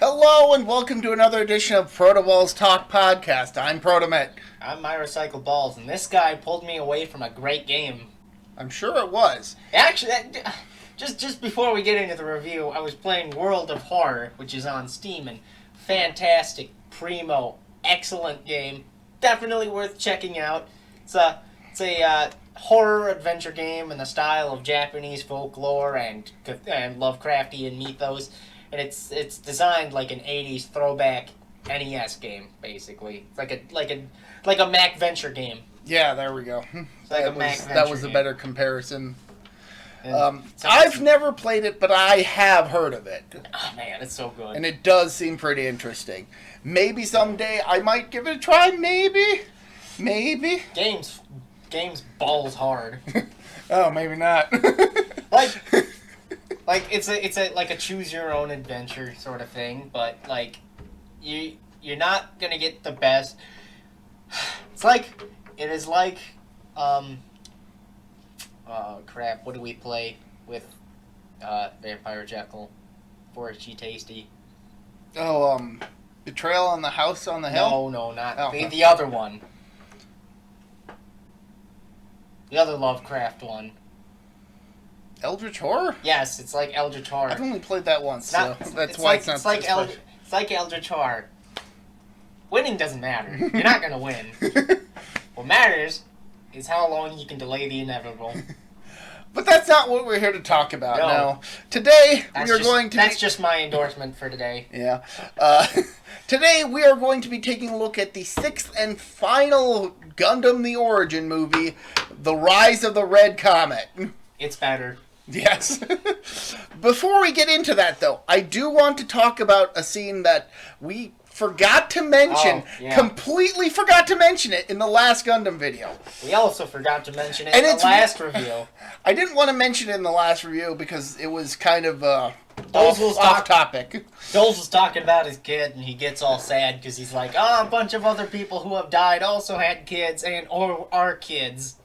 Hello and welcome to another edition of ProtoBalls Talk Podcast. I'm ProtoMet. I'm my recycled balls, and this guy pulled me away from a great game. I'm sure it was. Actually, just before we get into the review, I was playing World of Horror, which is on Steam, and fantastic, primo, excellent game. Definitely worth checking out. It's a horror adventure game in the style of Japanese folklore and Lovecraftian mythos, and it's designed like an '80s throwback NES game, basically. It's like a Mac Venture game. Yeah, there we go. That was a better comparison. I've never played it, but I have heard of it. Oh man, it's so good. And it does seem pretty interesting. Maybe someday I might give it a try. Maybe. Game's balls hard. Oh, maybe not. like it's a choose your own adventure sort of thing, but like you're not gonna get the best. It is like crap. What do we play with Vampire Jekyll? Forestry Tasty. Oh, Betrayal on the House on the Hill? No, not oh. the other one. The other Lovecraft one. Eldritch Horror? Yes, it's like Eldritch Horror. I've only played that once, so that's why it's not it's like Eldritch Horror. Winning doesn't matter. You're not gonna win. What matters is how long you can delay the inevitable. But that's not what we're here to talk about. No. No. Today That's just my endorsement for today. Yeah. Today we are going to be taking a look at the sixth and final Gundam the Origin movie, The Rise of the Red Comet. It's better. Yes. Before we get into that, though, I do want to talk about a scene that we forgot to mention, completely forgot to mention it in the last Gundam video. We also forgot to mention it in the last review. I didn't want to mention it in the last review because it was kind of off topic. Doles was talking about his kid, and he gets all sad because he's like, a bunch of other people who have died also had kids or are kids.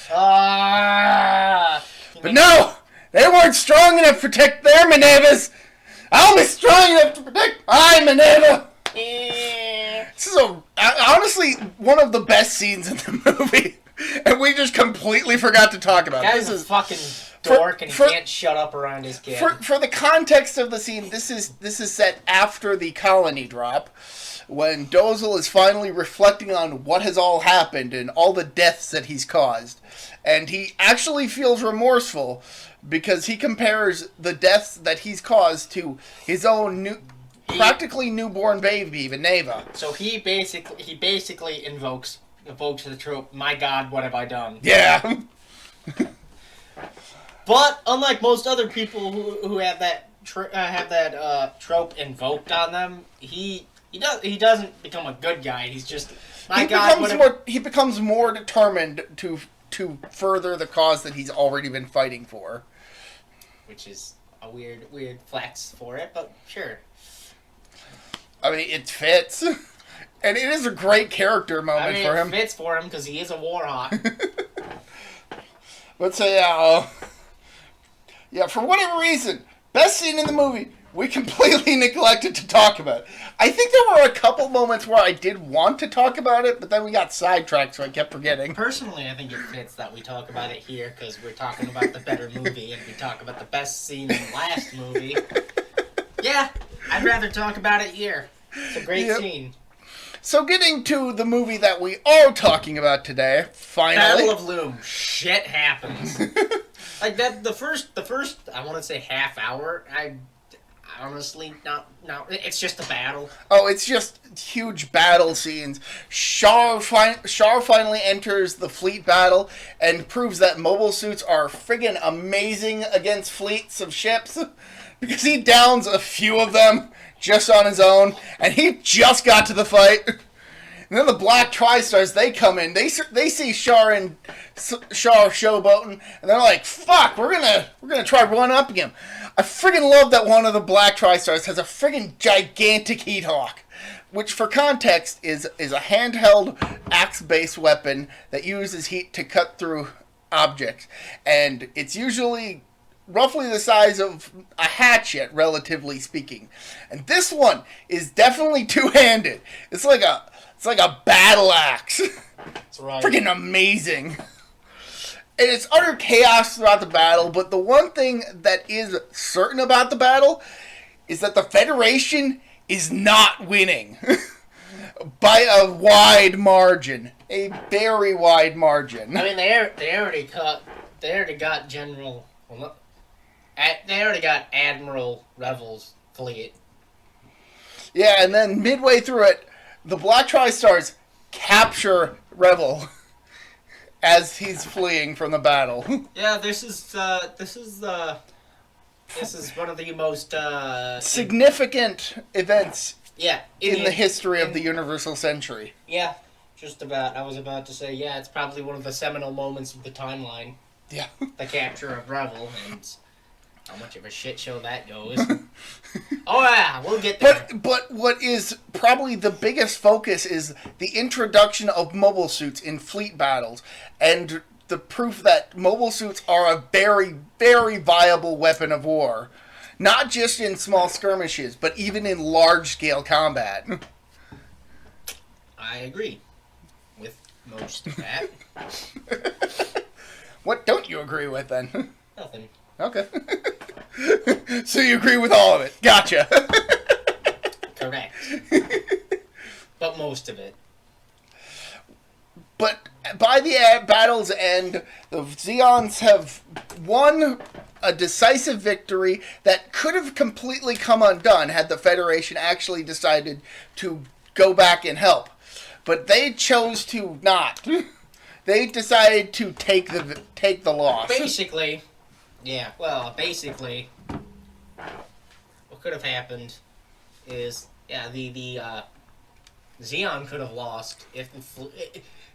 But no! They weren't strong enough to protect their Manevas! I'll be strong enough to protect my Maneva! This is honestly one of the best scenes in the movie, and we just completely forgot to talk about it. This is fucking dork, and he can't shut up around his kid. For the context of the scene, this is set after the colony drop, when Dozel is finally reflecting on what has all happened and all the deaths that he's caused, and he actually feels remorseful because he compares the deaths that he's caused to his own practically newborn baby, Neva. So he basically invokes the trope, my God, what have I done? Yeah. But unlike most other people who have that trope invoked on them, he doesn't become a good guy. He's just he becomes more determined to further the cause that he's already been fighting for, which is a weird flex for it, but sure. I mean, it fits. And it is a great character moment for him. It fits for him because he is a warhawk. But so, yeah, for whatever reason, best scene in the movie, we completely neglected to talk about. I think there were a couple moments where I did want to talk about it, but then we got sidetracked, so I kept forgetting. Personally, I think it fits that we talk about it here because we're talking about the better movie, and we talk about the best scene in the last movie. Yeah, I'd rather talk about it here. It's a great scene. So getting to the movie that we are talking about today, finally. Battle of Loom. Shit happens. Like that, the first, I want to say half hour, I honestly, no, it's just a battle. Oh, it's just huge battle scenes. Char finally enters the fleet battle and proves that mobile suits are friggin' amazing against fleets of ships. Because he downs a few of them just on his own, and he just got to the fight. And then the Black Tri-Stars, they come in. They see Char showboating, and they're like, "Fuck, we're gonna try one up him." I friggin' love that one of the Black Tri-Stars has a friggin' gigantic heat hawk, which for context is a handheld axe-based weapon that uses heat to cut through objects, and it's usually roughly the size of a hatchet, relatively speaking. And this one is definitely two-handed. It's like a battle axe. That's right. Freaking amazing. And it's utter chaos throughout the battle, but the one thing that is certain about the battle is that the Federation is not winning. By a wide margin. A very wide margin. I mean, they already got General... Well, they already got Admiral Revel's fleet. Yeah, and then midway through it, the Black Tri-Stars capture Revel as he's fleeing from the battle. Yeah, this is one of the most significant events in the history of the Universal Century. Yeah, just about. I was about to say, it's probably one of the seminal moments of the timeline. Yeah. The capture of Revel, and how much of a shit show that goes. Oh yeah, we'll get there. But what is probably the biggest focus is the introduction of mobile suits in fleet battles, and the proof that mobile suits are a very, very viable weapon of war. Not just in small skirmishes, but even in large-scale combat. I agree with most of that. What don't you agree with, then? Nothing. Okay. So you agree with all of it. Gotcha. Correct. But most of it. But by the battle's end, the Zeons have won a decisive victory that could have completely come undone had the Federation actually decided to go back and help. But they chose to not. They decided to take the loss. Basically, what could have happened is, the Zeon could have lost if the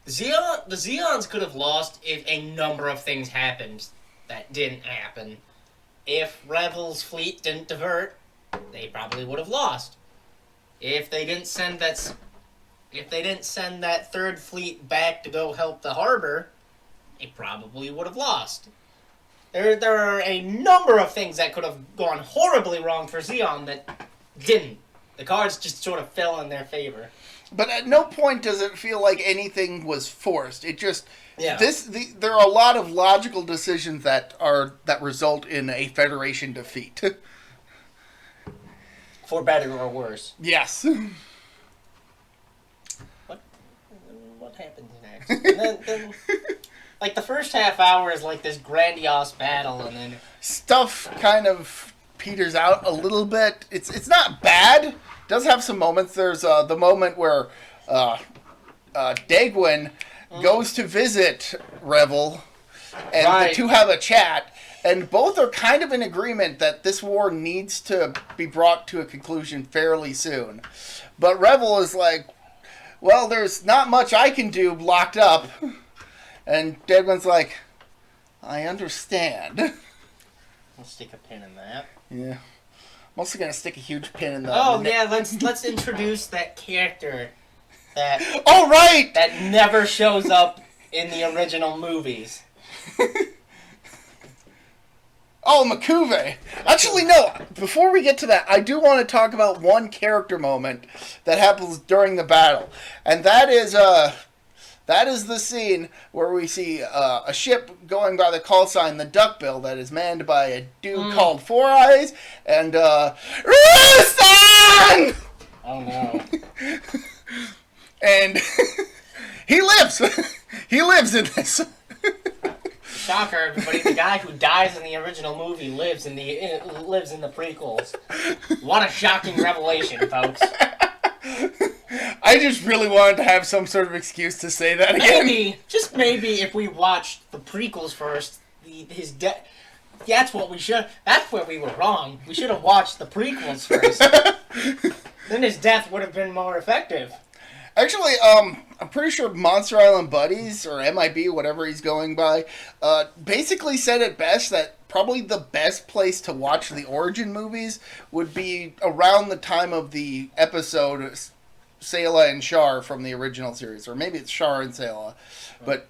Zeons could have lost if a number of things happened that didn't happen. If Revel's fleet didn't divert, they probably would have lost. If they didn't send that third fleet back to go help the harbor, they probably would have lost. There are a number of things that could have gone horribly wrong for Zeon that didn't. The cards just sort of fell in their favor. But at no point does it feel like anything was forced. It just there are a lot of logical decisions that result in a Federation defeat. For better or worse. Yes. What happens next? And then like the first half hour is like this grandiose battle, and then stuff kind of peters out a little bit. It's not bad. It does have some moments. There's the moment where Dagwin goes to visit Revel, and the two have a chat, and both are kind of in agreement that this war needs to be brought to a conclusion fairly soon. But Revel is like, well, there's not much I can do locked up. And Dagwin's like, I understand. I'll stick a pin in that. Yeah. I'm also going to stick a huge pin in the... Let's introduce that character that... Oh, right! That never shows up in the original movies. Oh, Makuve. Actually, no. Before we get to that, I do want to talk about one character moment that happens during the battle. And that is the scene where we see a ship going by the call sign, the Duckbill, that is manned by a dude called Four Eyes, and, Rustan! Oh, no. And he lives. He lives in this. Shocker, everybody! The guy who dies in the original movie lives in the prequels. What a shocking revelation, folks! I just really wanted to have some sort of excuse to say that again. Maybe, if we watched the prequels first, his death. That's what we should. That's where we were wrong. We should have watched the prequels first. Then his death would have been more effective. Actually, I'm pretty sure Monster Island Buddies, or MIB, whatever he's going by, basically said it best that probably the best place to watch the Origin movies would be around the time of the episode Sayla and Char from the original series. Or maybe it's Char and Sayla. But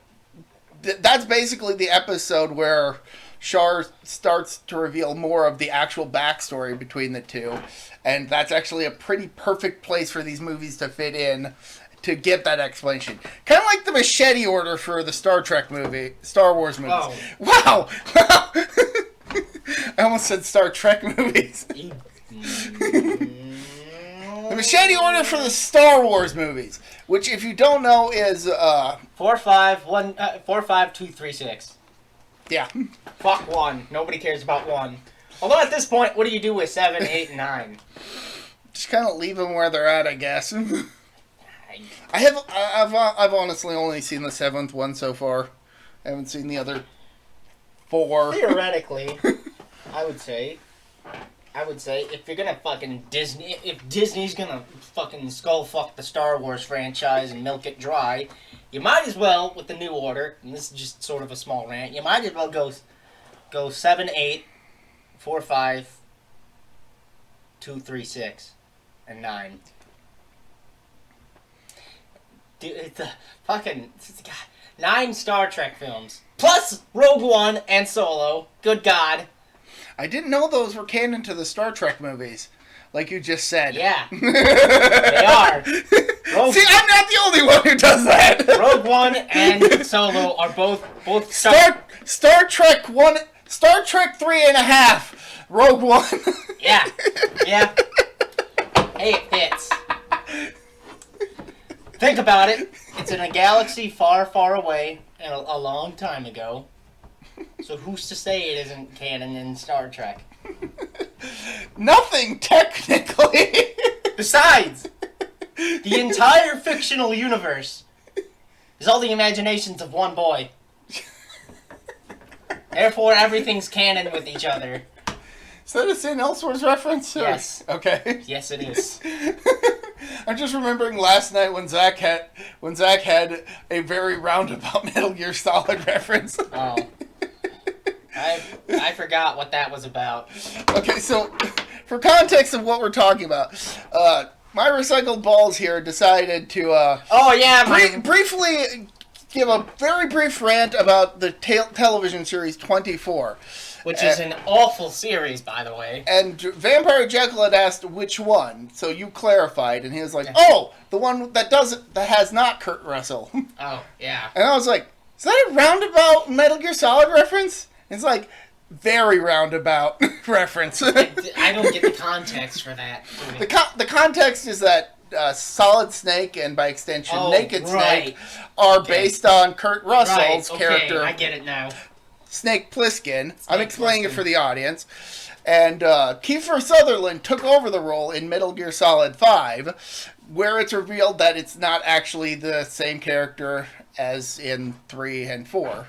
that's basically the episode where Char starts to reveal more of the actual backstory between the two. And that's actually a pretty perfect place for these movies to fit in to get that explanation. Kind of like the machete order for the Star Wars movies. Oh. Wow! I almost said Star Trek movies. The machete order for the Star Wars movies, which, if you don't know, is 4, 5, 2, 3, 6. Yeah. Fuck 1. Nobody cares about 1. Although at this point, what do you do with 7, 8, and 9? Just kind of leave them where they're at, I guess. I've honestly only seen the 7th one so far. I haven't seen the other 4. Theoretically, I would say if you're gonna fucking if Disney's gonna fucking skull fuck the Star Wars franchise and milk it dry, you might as well, with the New Order, and this is just sort of a small rant, you might as well go 7, 8, 4, 5, 2, 3, 6, and 9. Dude, it's a fucking 9 Star Trek films. Plus Rogue One and Solo. Good God. I didn't know those were canon to the Star Trek movies, like you just said. Yeah. They are. See, I'm not the only one who does that. Rogue One and Solo are both Star Trek 1, Star Trek 3.5, Rogue One. Yeah. Yeah. Hey, it fits. Think about it. It's in a galaxy far, far away and a long time ago. So who's to say it isn't canon in Star Trek? Nothing, technically. Besides, the entire fictional universe is all the imaginations of one boy. Therefore, everything's canon with each other. Is that a St. Elsewhere's reference? Or? Yes. Okay. Yes, it is. I'm just remembering last night when Zach had a very roundabout Metal Gear Solid reference. Oh. I forgot what that was about. Okay, so for context of what we're talking about, my recycled balls here decided to briefly give a very brief rant about the television series 24. Which is an awful series, by the way. And Vampire Jekyll had asked which one, so you clarified, and he was like, "Oh, the one that has not Kurt Russell." Oh, yeah. And I was like, "Is that a roundabout Metal Gear Solid reference?" And it's like, very roundabout reference. I don't get the context for that. The context is that Solid Snake and by extension Naked Snake are based on Kurt Russell's character. I get it now. Snake Plissken. I'm explaining it for the audience. And Kiefer Sutherland took over the role in Metal Gear Solid 5, where it's revealed that it's not actually the same character as in 3 and 4.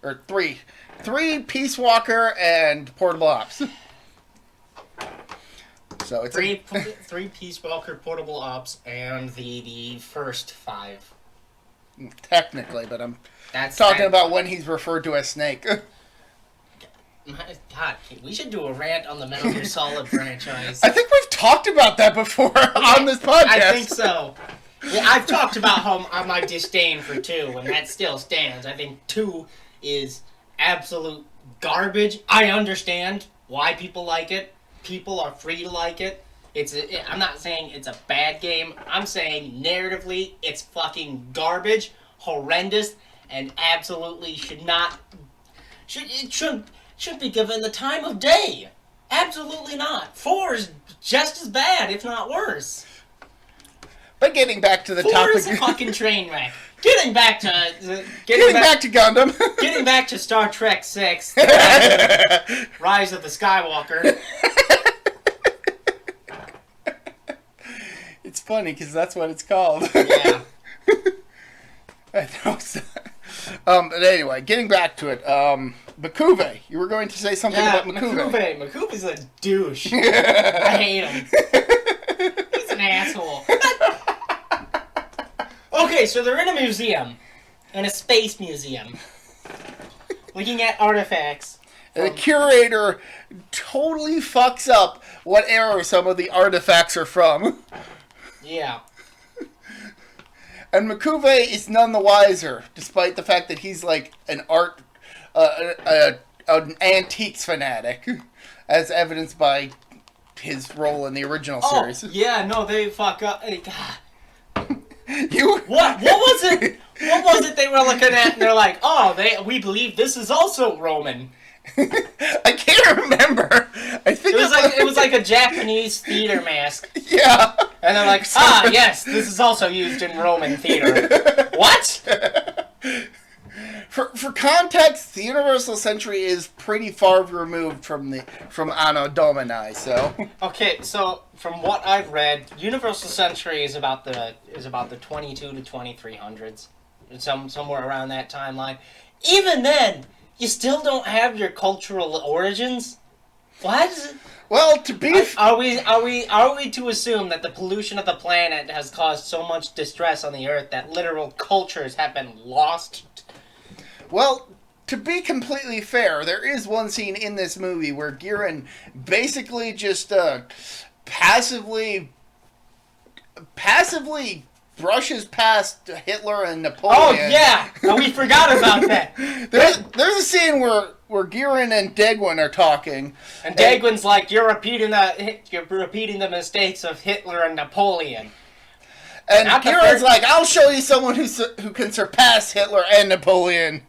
Or 3. 3, Peace Walker, and Portable Ops. So it's three Peace Walker, Portable Ops, and the first 5. Technically, but I'm talking about when he's referred to as Snake. God, we should do a rant on the Metal Gear Solid franchise. I think we've talked about that before on this podcast. I think so. Yeah, I've talked about how my disdain for 2, and that still stands. I think 2 is absolute garbage. I understand why people like it. People are free to like it. I'm not saying it's a bad game. I'm saying narratively, it's fucking garbage, horrendous, and absolutely shouldn't be given the time of day. Absolutely not. 4 is just as bad, if not worse. But getting back to the 4 topic, is a fucking train wreck. Getting back to Gundam. Getting back to Star Trek 6, Rise of the Skywalker. It's funny because that's what it's called. Yeah. But anyway, getting back to it, Makuve. You were going to say something about Makuve. Makuve's a douche. I hate him. He's an asshole. Okay, so they're in a museum. In a space museum. Looking at artifacts. And the curator totally fucks up what era some of the artifacts are from. Yeah. And Makuve is none the wiser, despite the fact that he's like an art an antiques fanatic, as evidenced by his role in the original series. Yeah, no, they fuck up. You What was it? What was it they were looking at? And they're like, we believe this is also Roman. I can't remember. I think it was like a Japanese theater mask. Yeah. And they're like, yes, this is also used in Roman theater. What? For context, the Universal Century is pretty far removed from Anno Domini, so. Okay, so from what I've read, Universal Century is about the 22 to 2300s, somewhere around that timeline. Even then, you still don't have your cultural origins. What? Well, to be are we to assume that the pollution of the planet has caused so much distress on the Earth that literal cultures have been lost? Well, to be completely fair, there is one scene in this movie where Giran basically just passively brushes past Hitler and Napoleon. Oh yeah, we forgot about that. There's a scene where Giran and Degwin are talking, and Degwin's like, "You're repeating the mistakes of Hitler and Napoleon." And Giran's like, "I'll show you someone who can surpass Hitler and Napoleon."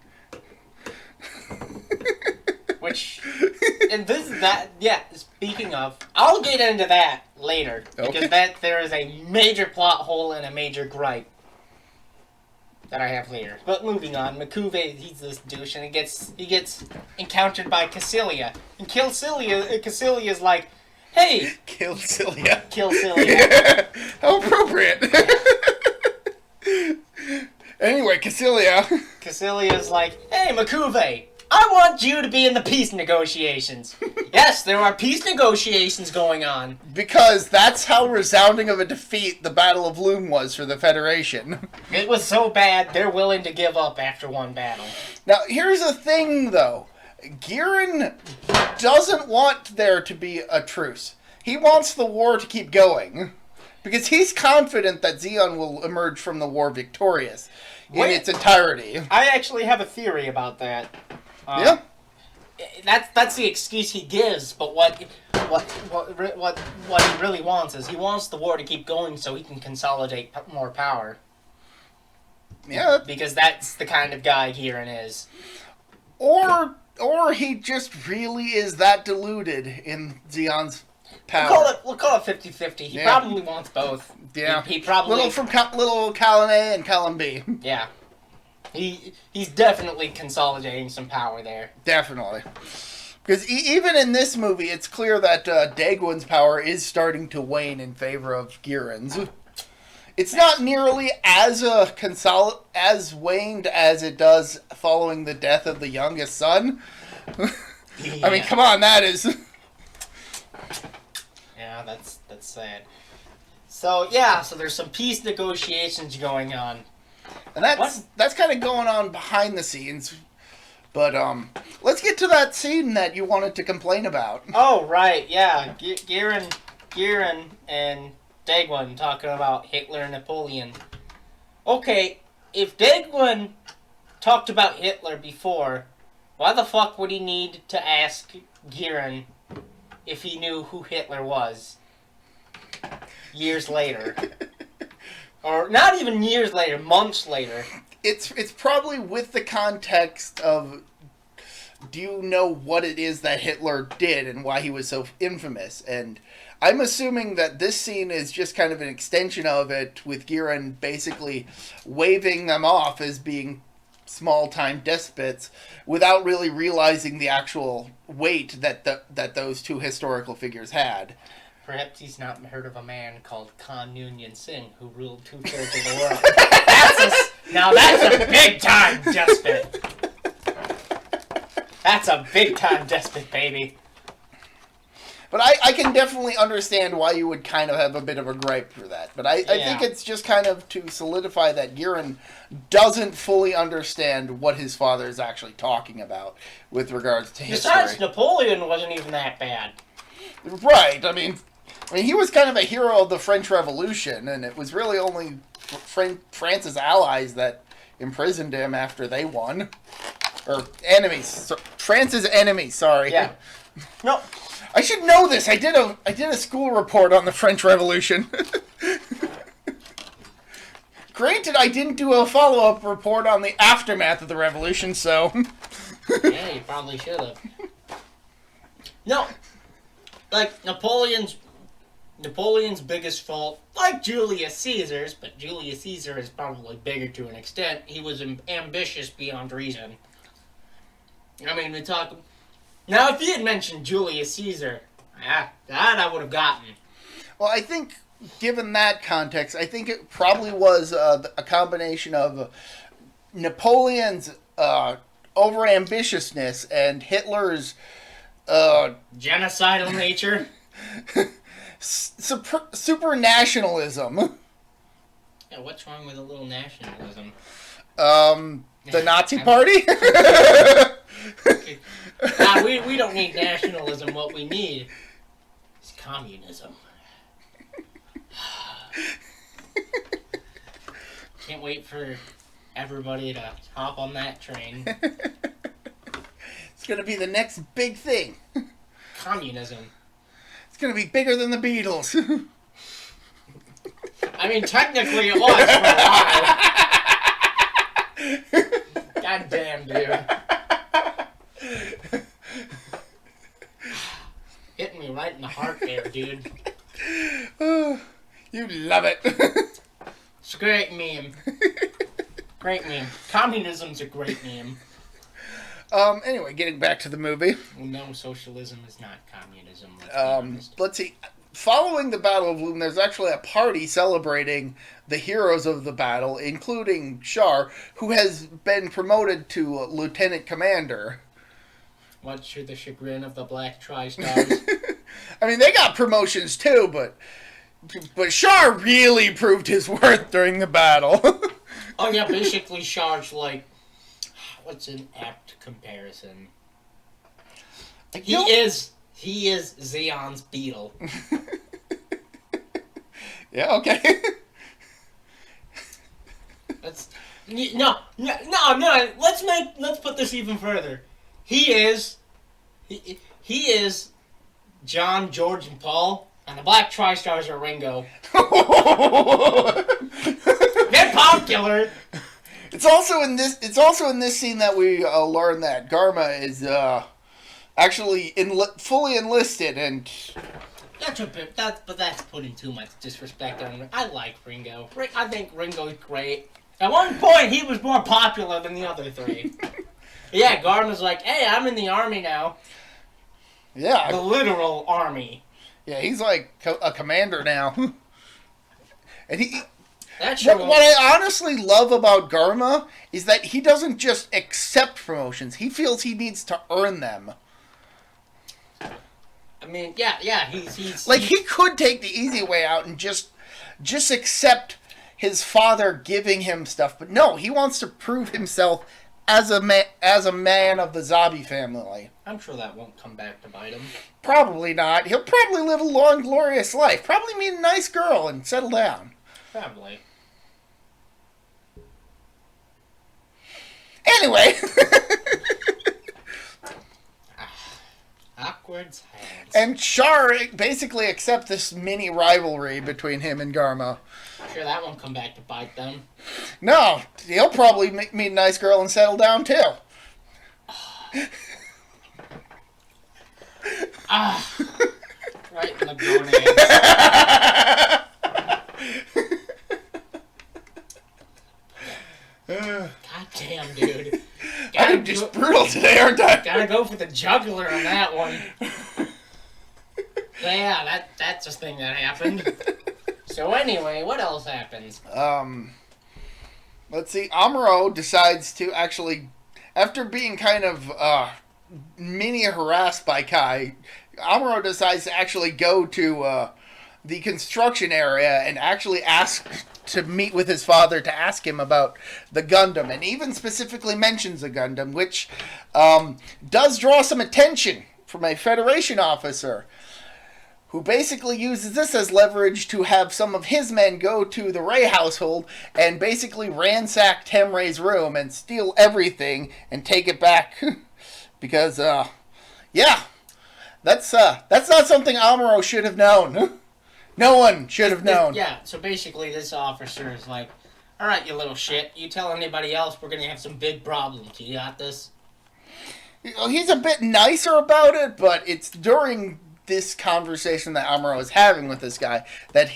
Speaking of, I'll get into that later, because there is a major plot hole and a major gripe that I have later. But moving on, Makuve, he's this douche, and he gets encountered by Cassilia. And Cassilia's like, "Hey!" Kill Cilia. How appropriate. Anyway, Cassilia's like, "Hey, Makuve! I want you to be in the peace negotiations." Yes, there are peace negotiations going on. Because that's how resounding of a defeat the Battle of Loom was for the Federation. It was so bad, they're willing to give up after one battle. Now, here's the thing, though. Giran doesn't want there to be a truce. He wants the war to keep going. Because he's confident that Zeon will emerge from the war victorious in its entirety. I actually have a theory about that. Yeah. That's the excuse he gives, but what he really wants is he wants the war to keep going so he can consolidate more power. Yeah. Because that's the kind of guy Giran is. Or he just really is that deluded in Zeon's power. We'll call it 50-50. He probably wants both. Yeah. He probably little column A and column B. Yeah. He's definitely consolidating some power there. Definitely. Because even in this movie, it's clear that Dagwin's power is starting to wane in favor of Giran's. It's not nearly as waned as it does following the death of the youngest son. I mean, come on, that is... Yeah, that's sad. So there's some peace negotiations going on. And that's kind of going on behind the scenes. But let's get to that scene that you wanted to complain about. Oh, right, yeah. Giran and Dagwin talking about Hitler and Napoleon. Okay, if Dagwin talked about Hitler before, why the fuck would he need to ask Giran if he knew who Hitler was years later? Or not even years later, months later. It's probably with the context of, do you know what it is that Hitler did and why he was so infamous? And I'm assuming that this scene is just kind of an extension of it, with Giran basically waving them off as being small-time despots without really realizing the actual weight that those two historical figures had. Perhaps he's not heard of a man called Khan Noonien Singh who ruled 2/3 of the world. Now that's a big-time despot. That's a big-time despot, baby. But I can definitely understand why you would kind of have a bit of a gripe for that. But I think it's just kind of to solidify that Giran doesn't fully understand what his father is actually talking about with regards to history. Besides, Napoleon wasn't even that bad. Right, I mean, he was kind of a hero of the French Revolution, and it was really only France's allies that imprisoned him after they won. Or enemies. France's enemies, sorry. Yeah. No. I should know this. I did a school report on the French Revolution. Granted, I didn't do a follow-up report on the aftermath of the revolution, so... Yeah, you probably should have. No. Like, Napoleon's biggest fault, like Julius Caesar's, but Julius Caesar is probably bigger to an extent, he was ambitious beyond reason. I mean, we talk... Now, if you had mentioned Julius Caesar, that I would have gotten. Well, I think... Given that context, I think it probably was a combination of Napoleon's overambitiousness and Hitler's genocidal nature, super nationalism. Yeah, what's wrong with a little nationalism? The Nazi Party. We don't need nationalism. What we need is communism. Can't wait for everybody to hop on that train. It's going to be the next big thing. Communism. It's going to be bigger than the Beatles. I mean, technically it was for a while. God damn, dude. Hitting me right in the heart there, dude. You love it. It's a great meme. Great meme. Communism's a great meme. Anyway, getting back to the movie. Well, no, socialism is not communism. Let's see. Following the Battle of Loon, there's actually a party celebrating the heroes of the battle, including Char, who has been promoted to lieutenant commander. Much to the chagrin of the Black Tri-Stars. I mean, they got promotions too, but Char really proved his worth during the battle. Oh yeah, basically Char's like, what's an apt comparison? He is Zeon's Beetle. Yeah, okay. No. Let's put this even further. He is John, George, and Paul, and the Black Tri-Stars are Ringo. They're popular. It's also in this scene that we learn that Garma is actually fully enlisted, and That's a bit. That's putting too much disrespect on him. I like Ringo. I think Ringo's great. At one point, he was more popular than the other three. Yeah, Garma's like, hey, I'm in the army now. Yeah. The literal army. Yeah, he's like a commander now. And what I honestly love about Garma is that he doesn't just accept promotions. He feels he needs to earn them. I mean, yeah, he's like, he could take the easy way out and just accept his father giving him stuff, but no, he wants to prove himself as a man of the Zabi family. I'm sure that won't come back to bite him. Probably not. He'll probably live a long, glorious life. Probably meet a nice girl and settle down. Probably. Anyway. Awkward hands. And Char basically accepts this mini rivalry between him and Garma. I'm sure that won't come back to bite them. No, he'll probably meet a nice girl and settle down too. Right in the gonads. God damn, dude. I'm just brutal today, aren't I? Gotta go for the jugular on that one. Yeah, that's a thing that happened. So anyway, what else happens? Let's see. Amuro decides to actually, after being kind of mini harassed by Kai, Amuro decides to actually go to the construction area and actually ask to meet with his father to ask him about the Gundam, and even specifically mentions the Gundam, which does draw some attention from a Federation officer who basically uses this as leverage to have some of his men go to the Ray household and basically ransack Temray's room and steal everything and take it back. Because, yeah, that's not something Amuro should have known. No one should have known. Yeah, so basically this officer is like, alright, you little shit, you tell anybody else, we're gonna have some big problems. You got this? He's a bit nicer about it, but it's during this conversation that Amuro is having with this guy that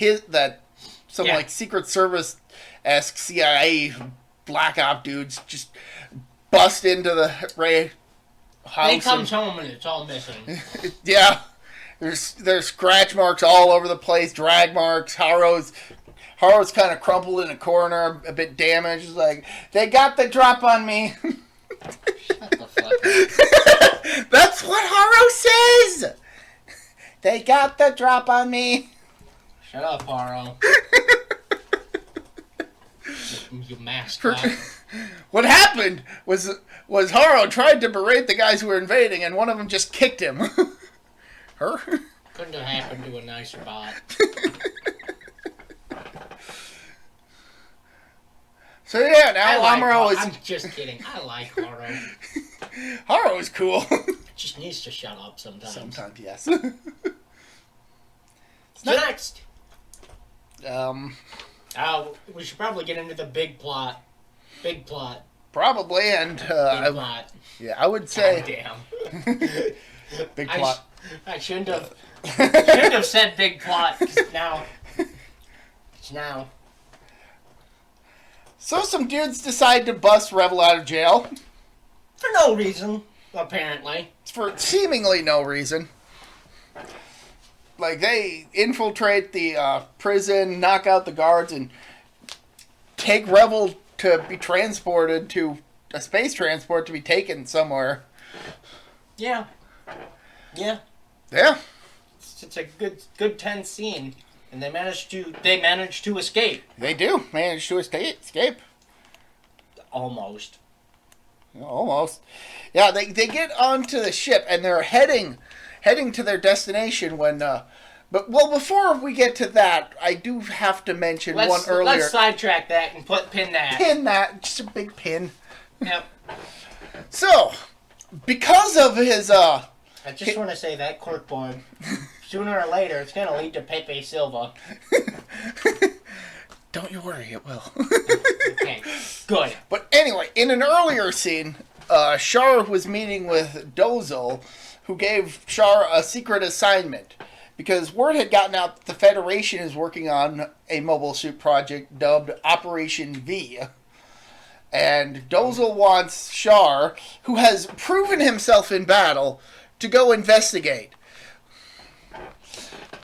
some like Secret Service-esque CIA black op dudes just bust into the Ray house. He comes home and it's all missing. Yeah. There's scratch marks all over the place, drag marks. Haru's kind of crumpled in a corner, a bit damaged. He's like, they got the drop on me. Shut the fuck up. That's what Haru says. They got the drop on me. Shut up, Haru. You mascot. What happened was Haru tried to berate the guys who were invading, and one of them just kicked him. Her? Couldn't have happened to a nicer bot. So yeah, now Amuro is... I'm just kidding. I like Haru. Haru is cool. Just needs to shut up sometimes. Sometimes, yes. Next! We should probably get into the big plot. Big plot. Probably, and... big plot. Yeah, I would say... God damn. Big plot. I shouldn't have said big plot, 'cause now... It's now. So some dudes decide to bust Rebel out of jail. For no reason, apparently. For seemingly no reason. Like, they infiltrate the prison, knock out the guards, and take Rebel to be transported to a space transport to be taken somewhere. Yeah. Yeah. Yeah. It's a good tense scene, and they manage to escape. They do manage to escape. Almost. Almost. Yeah, they get onto the ship and they're heading to their destination when but before we get to that, I do have to mention one earlier. Let's sidetrack that and pin that. Pin that, just a big pin. Yep. So, because of his I just want to say that corkboard, sooner or later, it's going to lead to Pepe Silva. Don't you worry, it will. Okay, good. But anyway, in an earlier scene, Char was meeting with Dozal, who gave Char a secret assignment. Because word had gotten out that the Federation is working on a mobile suit project dubbed Operation V. And Dozal wants Char, who has proven himself in battle, to go investigate.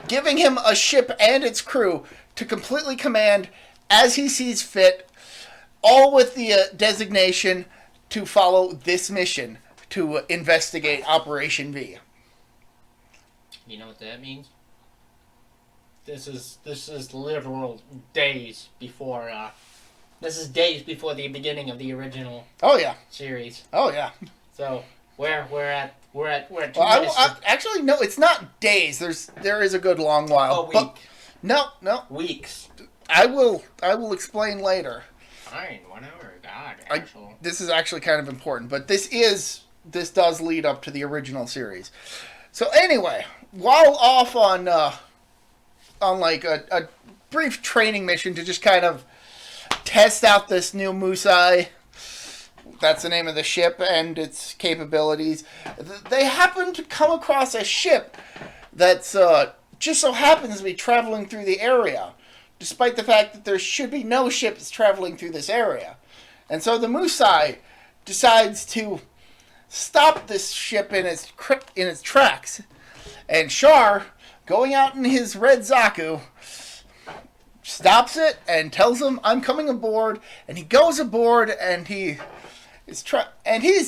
Giving him a ship and its crew to completely command as he sees fit, all with the designation to follow this mission to investigate Operation V. You know what that means? This is literal days before the beginning of the original series. Oh yeah. So we're at 2 minutes. Actually, no, it's not days. There is a good long while. A week. No. Weeks. I will explain later. Fine, whatever. God, actually. This is actually kind of important, but this does lead up to the original series. So anyway, while off on like a brief training mission to just kind of test out this new Musai, that's the name of the ship, and its capabilities, they happen to come across a ship that's just so happens to be traveling through the area, despite the fact that there should be no ships traveling through this area. And so the Musai decides to stop this ship in its tracks. And Char, going out in his red Zaku, stops it and tells him, "I'm coming aboard." And he goes aboard and he's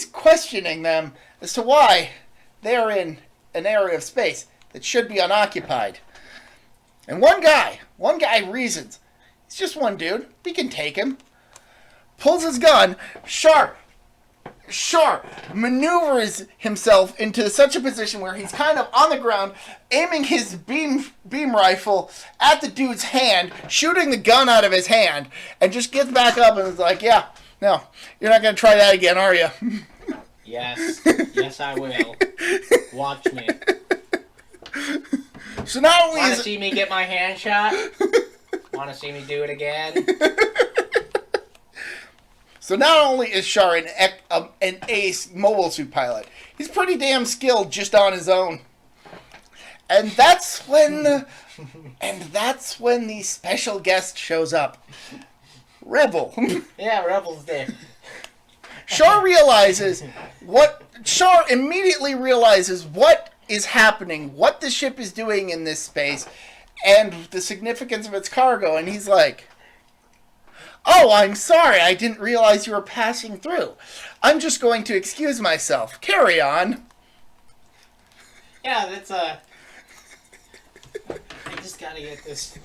questioning them as to why they're in an area of space that should be unoccupied. And one guy reasons. It's just one dude. We can take him. Pulls his gun. Char Char maneuvers himself into such a position where he's kind of on the ground, aiming his beam rifle at the dude's hand, shooting the gun out of his hand, and just gets back up and is like, yeah, no, you're not going to try that again, are you? Yes. Yes, I will. Watch me. So not only Want to see me get my hand shot? Want to see me do it again? So not only is Char an ace mobile suit pilot, he's pretty damn skilled just on his own. And that's when the special guest shows up. Rebel. Yeah, Rebel's there. Char immediately realizes what is happening, what the ship is doing in this space, and the significance of its cargo, and he's like, "Oh, I'm sorry, I didn't realize you were passing through. I'm just going to excuse myself. Carry on." Yeah, that's I just gotta get this.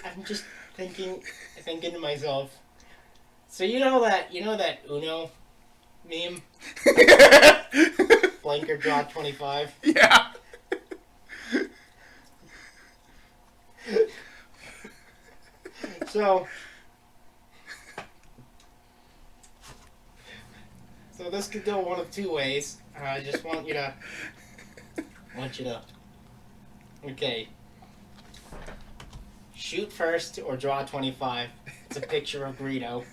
I'm just thinking to myself. So you know that Uno meme? Blanker draw 25. Yeah. So this could go one of two ways. I just want you to. Okay. Shoot first or draw 25. It's a picture of Greedo.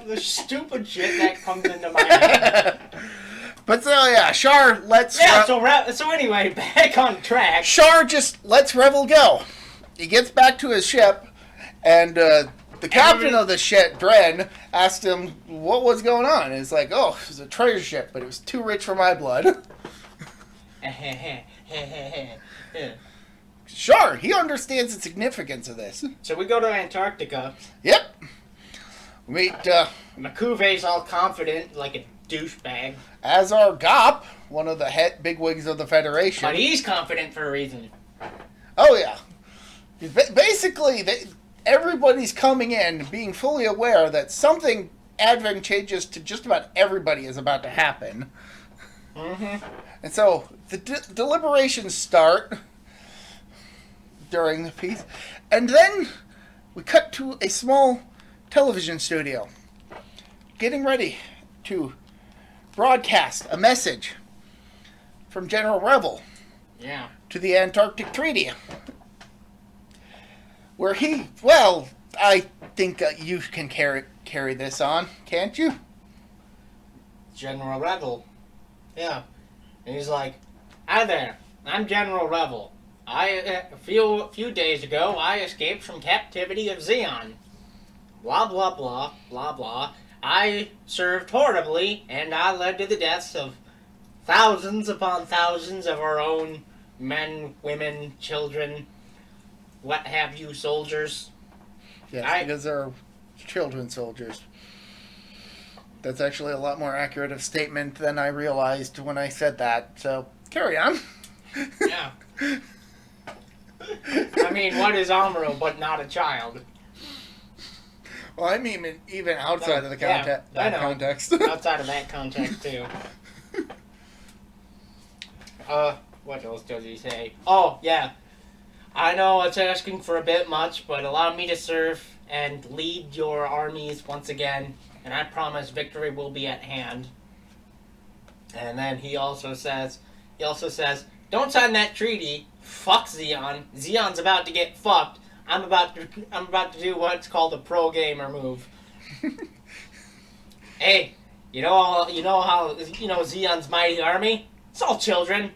The stupid shit that comes into my head. But so yeah, Char lets... Yeah, so anyway, back on track. Char just lets Rebel go. He gets back to his ship, and the captain of the ship, Dren, asked him what was going on. And he's like, "Oh, it was a treasure ship, but it was too rich for my blood." Char, he understands the significance of this. So we go to Antarctica. Yep. We meet Makuve's all confident, like a douchebag. As our Gop, one of the bigwigs of the Federation. But he's confident for a reason. Oh, yeah. Basically, everybody's coming in being fully aware that something advantageous to just about everybody is about to happen. Mm-hmm. And so the deliberations start during the piece. And then we cut to a small television studio getting ready to broadcast a message from General Rebel to the Antarctic Treaty. Where I think you can carry this on, can't you? General Rebel. Yeah. And he's like, "Hi there, I'm General Rebel. A few days ago, I escaped from captivity of Zeon. Blah, blah, blah, blah, blah. I served horribly, and I led to the deaths of thousands upon thousands of our own men, women, children, what have you, soldiers." Yes, because they're children soldiers. That's actually a lot more accurate of statement than I realized when I said that. So, carry on. Yeah. I mean, what is Amuro but not a child? Well, I mean, even outside of the context. Outside of that context, too. What else does he say? Oh, yeah. "I know it's asking for a bit much, but allow me to serve and lead your armies once again, and I promise victory will be at hand." And then he also says, "Don't sign that treaty. Fuck Zeon. Zeon's about to get fucked. I'm about to do what's called a pro gamer move." Hey, you know how Zeon's mighty army? It's all children.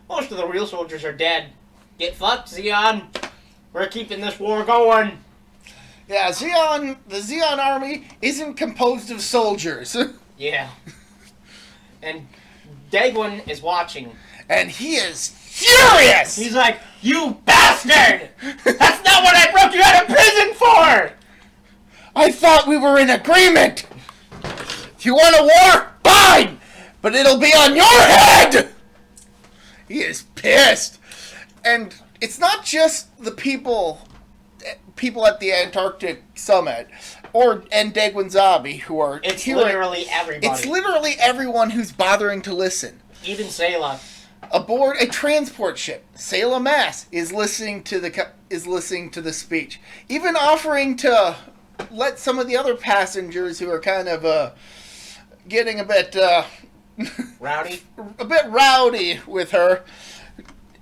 Most of the real soldiers are dead. Get fucked, Zeon. We're keeping this war going. Yeah, the Zeon army isn't composed of soldiers. Yeah. And Dagwin is watching. And he is furious! He's like, "You bastard! That's not what I broke you out of prison for! I thought we were in agreement! If you want a war, fine! but it'll be on your head! He is pissed. And it's not just the people at the Antarctic Summit and Degwanzabi who are It's literally everybody. It's literally everyone who's bothering to listen. Even Sayla. Aboard a transport ship, Sayla Mass is listening to the speech, even offering to let some of the other passengers who are kind of getting a bit rowdy with her,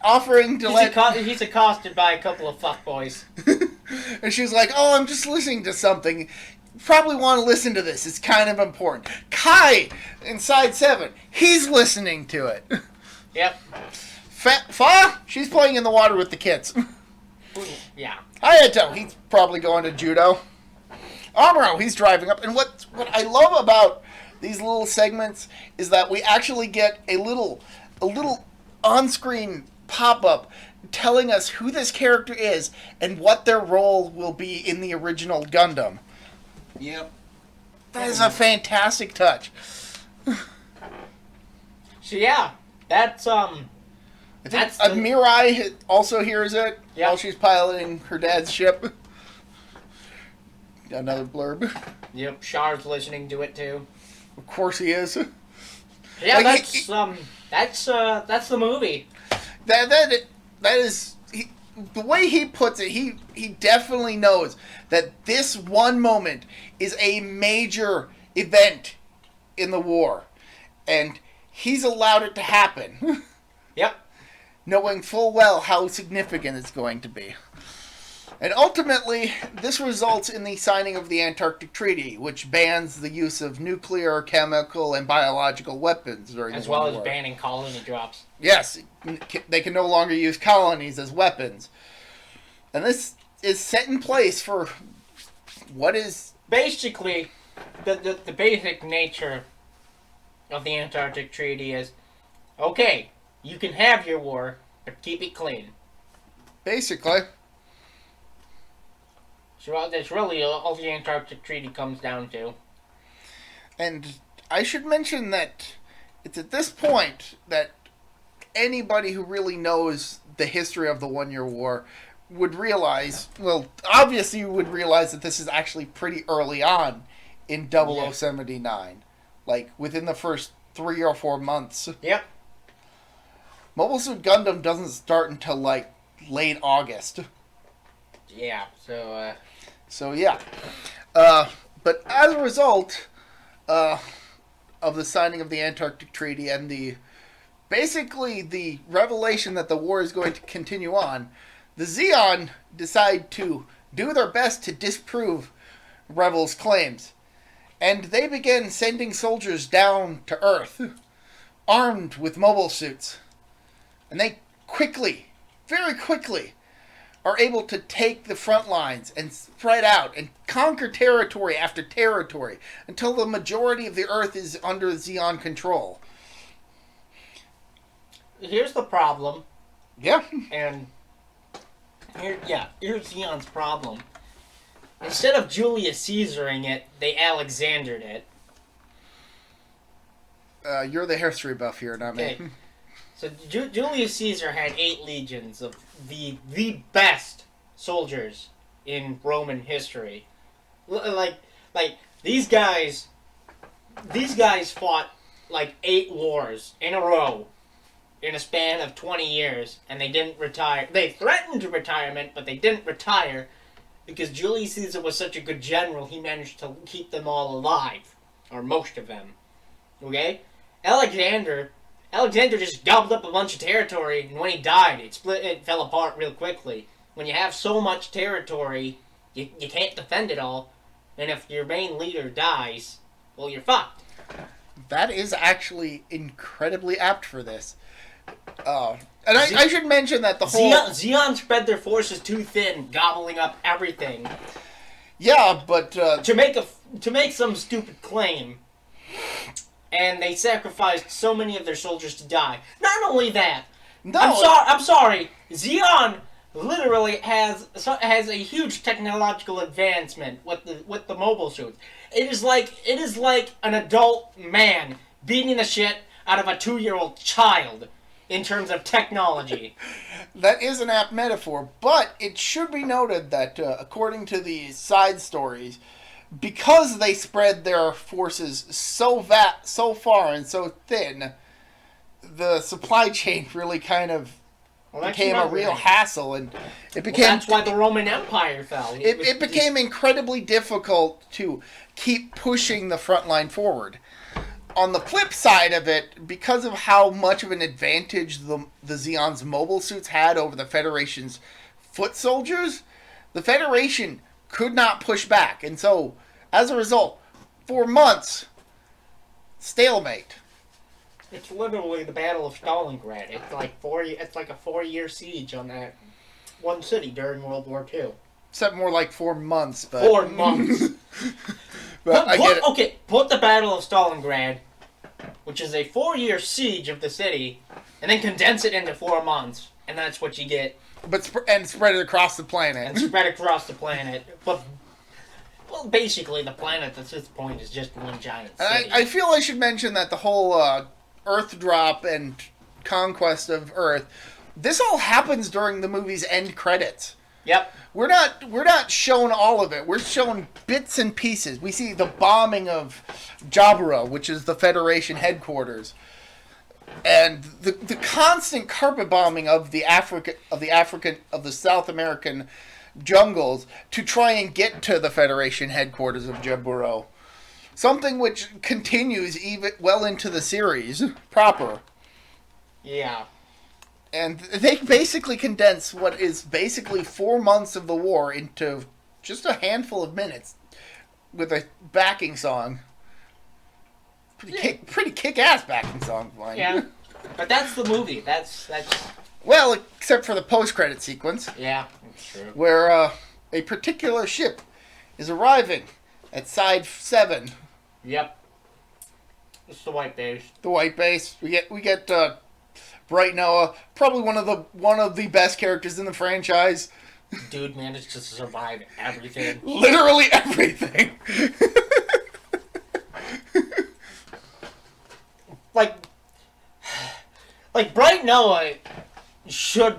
offering to he's accosted by a couple of fuckboys. And she's like, "Oh, I'm just listening to something. You probably want to listen to this. It's kind of important." Kai inside 7, he's listening to it. Yep. Fa, she's playing in the water with the kids. Yeah. Hayato, he's probably going to judo. Amuro, he's driving up. And what I love about these little segments is that we actually get a little on-screen pop-up telling us who this character is and what their role will be in the original Gundam. Yep. That is a fantastic touch. So yeah, that's I think Mirai also hears it while she's piloting her dad's ship. Another blurb. Yep, Char's listening to it too. Of course he is. Yeah, like that's the movie. That is the way he puts it. He definitely knows that this one moment is a major event in the war, and he's allowed it to happen. Yep. Knowing full well how significant it's going to be. And ultimately, this results in the signing of the Antarctic Treaty, which bans the use of nuclear, chemical, and biological weapons during the war. As well as banning colony drops. Yes, they can no longer use colonies as weapons. And this is set in place for what is... Basically, the basic nature of the Antarctic Treaty is, okay, you can have your war, but keep it clean. Basically. So that's really all the Antarctic Treaty comes down to. And I should mention that it's at this point that anybody who really knows the history of the One-Year War would realize, well, obviously you would realize that this is actually pretty early on in 0079. Like, within the first 3 or 4 months. Yep. Mobile Suit Gundam doesn't start until, like, late August. Yeah, so... So, yeah. But as a result of the signing of the Antarctic Treaty and basically the revelation that the war is going to continue on, the Zeon decide to do their best to disprove Rebels' claims. And they begin sending soldiers down to Earth, armed with mobile suits. And they quickly, very quickly, are able to take the front lines and spread out and conquer territory after territory until the majority of the Earth is under Zeon control. Here's the problem. Yeah. And here's Zeon's problem. Instead of Julius Caesaring it, they Alexandered it. You're the history buff here, not me. So Julius Caesar had 8 legions of the best soldiers in Roman history. Like these guys fought like 8 wars in a row in a span of 20 years, and they didn't retire. They threatened retirement, but they didn't retire because Julius Caesar was such a good general. He managed to keep them all alive, or most of them. Okay, Alexander just gobbled up a bunch of territory, and when he died, it fell apart real quickly. When you have so much territory, you can't defend it all, and if your main leader dies, well, you're fucked. That is actually incredibly apt for this. And I should mention that the whole... Zeon spread their forces too thin, gobbling up everything. Yeah, but... To make some stupid claim... And they sacrificed so many of their soldiers to die. Not only that, no, I'm sorry. Zeon literally has a huge technological advancement with the mobile suits. It is like an adult man beating the shit out of a 2-year-old child in terms of technology. That is an apt metaphor, but it should be noted that according to the side stories, because they spread their forces so far and so thin, the supply chain really kind of became a real hassle, and it became. Well, that's why the Roman Empire fell. It became incredibly difficult to keep pushing the front line forward. On the flip side of it, because of how much of an advantage the Zeon's mobile suits had over the Federation's foot soldiers, the Federation could not push back. And so, as a result, for months, stalemate. It's literally the Battle of Stalingrad. It's like a 4-year siege on that one city during World War II. Except more like 4 months. But 4 months. But I get it. Okay, put the Battle of Stalingrad, which is a 4-year siege of the city, and then condense it into 4 months, and that's what you get. But spread it across the planet. And spread across the planet. But, well, basically, the planet at this point is just one giant city. I feel I should mention that the whole Earth drop and conquest of Earth, this all happens during the movie's end credits. Yep. We're not shown all of it. We're shown bits and pieces. We see the bombing of Jaburo, which is the Federation headquarters, and the constant carpet bombing of the South American jungles to try and get to the Federation headquarters of Jaburo. Something which continues even well into the series proper. Yeah. And they basically condense what is basically 4 months of the war into just a handful of minutes with a backing song. Pretty kick-ass backing song. Line. Yeah. But that's the movie. That's. Well, except for the post-credit sequence. Yeah, that's true. Where a particular ship is arriving at Side 7. Yep. It's the white base. The white base. We get Bright Noah, probably one of the best characters in the franchise. Dude managed to survive everything. Literally everything. like Bright Noah should,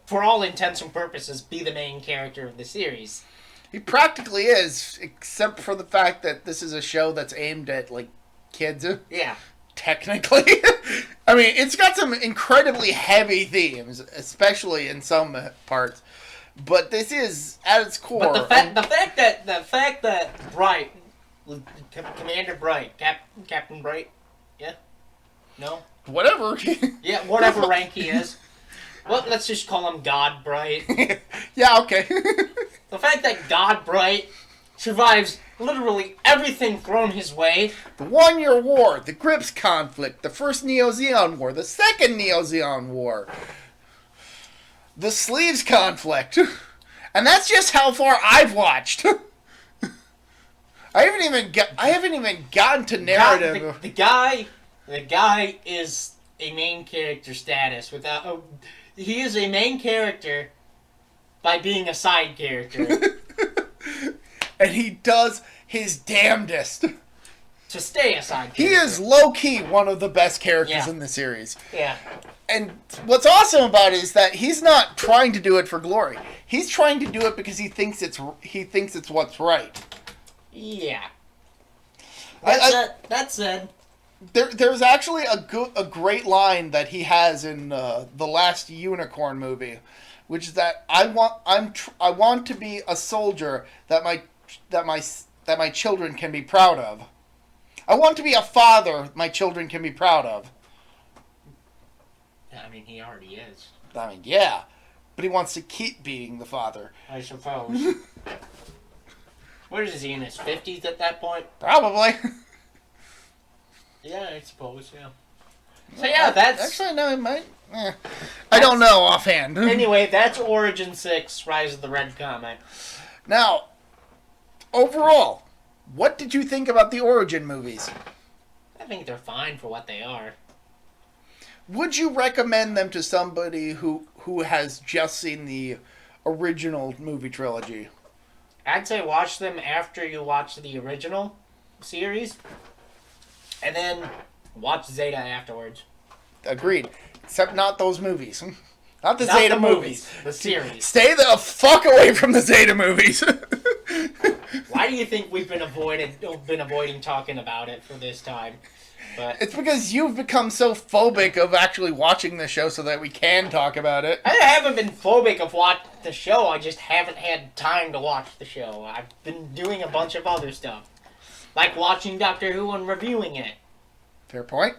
for all intents and purposes, be the main character of the series. He practically is, except for the fact that this is a show that's aimed at, like, kids. Yeah. Technically. I mean, it's got some incredibly heavy themes, especially in some parts. But this is, at its core... But the fact that Bright, Commander Bright, Captain Bright, yeah? No? Whatever. Yeah, whatever rank he is. Well, let's just call him God Bright. Yeah, okay. The fact that God Bright survives literally everything thrown his way. The 1-year war, the Grips conflict, the first Neo-Zeon war, the second Neo-Zeon war, the Sleeves conflict. And that's just how far I've watched. I haven't even gotten to narrative. The guy is a main character status without. He is a main character by being a side character. And he does his damnedest to stay a side character. He is low-key one of the best characters in the series. Yeah. And what's awesome about it is that he's not trying to do it for glory. He's trying to do it because he thinks it's what's right. Yeah. That said, there's actually a great line that he has in the last Unicorn movie, which is that I want to be a soldier that my children can be proud of. I want to be a father my children can be proud of. I mean, he already is. I mean, yeah. But he wants to keep being the father. I suppose. What is he, in his 50s at that point? Probably. Yeah, I suppose, yeah. So yeah, that's... Actually, no, it might... I don't know offhand. Anyway, that's Origin 6, Rise of the Red Comet. Now, overall, what did you think about the Origin movies? I think they're fine for what they are. Would you recommend them to somebody who has just seen the original movie trilogy? I'd say watch them after you watch the original series. And then Watch Zeta afterwards. Agreed. Except not those movies. Not the Not Zeta the movies. The series. Stay the fuck away from the Zeta movies. Why do you think we've been avoiding talking about it for this time? But it's because you've become so phobic of actually watching the show so that we can talk about it. I haven't been phobic of watching the show. I just haven't had time to watch the show. I've been doing a bunch of other stuff, like watching Doctor Who and reviewing it. Fair point.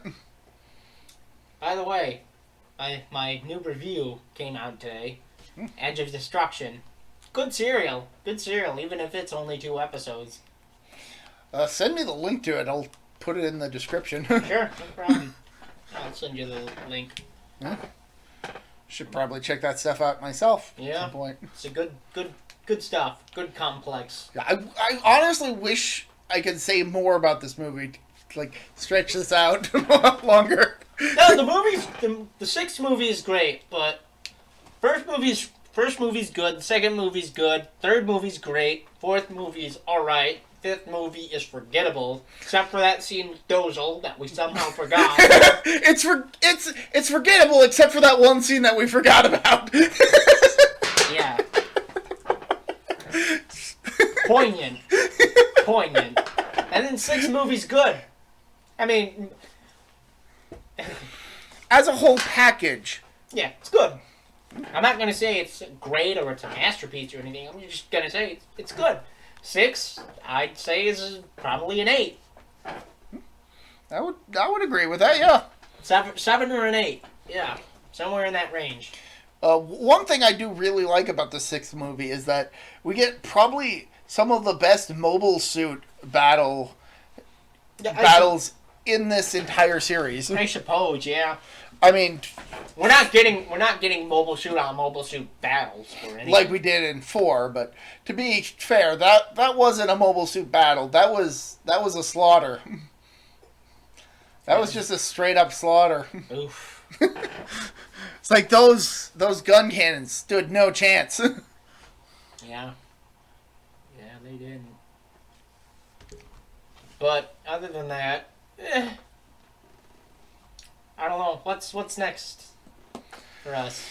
By the way, my new review came out today. Edge of Destruction. Good serial. Good serial, even if it's only 2 episodes. Send me the link to it. I'll put it in the description. Sure, no problem. I'll send you the link. Yeah. Should probably check that stuff out myself at Yeah. some point. It's a good stuff. Good complex. Yeah, I honestly wish I could say more about this movie. Like, stretch this out longer. No, the movies. The 6th movie is great, but first movie's good. The 2nd movie's good. 3rd movie's great. 4th movie's all right. 5th movie is forgettable, except for that scene with Dozel that we somehow forgot. It's forgettable, except for that one scene that we forgot about. Yeah. Poignant. And then 6th movie's good. I mean, As a whole package. yeah, it's good. I'm not gonna say it's great or it's a masterpiece or anything. I'm just gonna say it's good. 6, I'd say, is probably an 8. I would agree with that, yeah. 7 or an 8. Yeah, somewhere in that range. One thing I do really like about the 6th movie is that we get probably some of the best mobile suit battles in this entire series. I suppose, yeah. I mean, We're not getting mobile suit on mobile suit battles or anything. like we did in 4, but to be fair, that wasn't a mobile suit battle. That was a slaughter. That was just a straight up slaughter. Oof. It's like those gun cannons stood no chance. Yeah. Yeah, they didn't. But other than that, I don't know. What's next for us?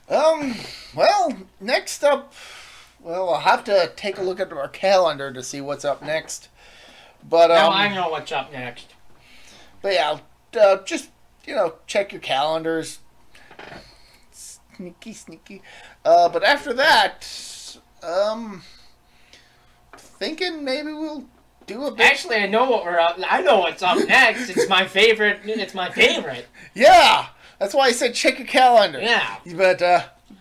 Well, next up, I'll have to take a look at our calendar to see what's up next. But Now I know what's up next. But yeah, just check your calendars. Sneaky. But after that, thinking maybe we'll do a bit. Actually, I know what we're up. I know what's up next. It's my favorite. Yeah, that's why I said check your calendar. Yeah. But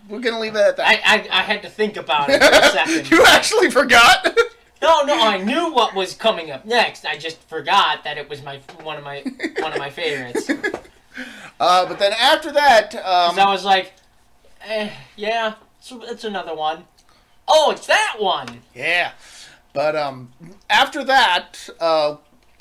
we're gonna leave it at that. I had to think about it for a second. You actually forgot? No, I knew what was coming up next. I just forgot that it was one of my favorites. But then after that, 'Cause I was like, yeah, it's another one. Oh, it's that one. yeah. But after that,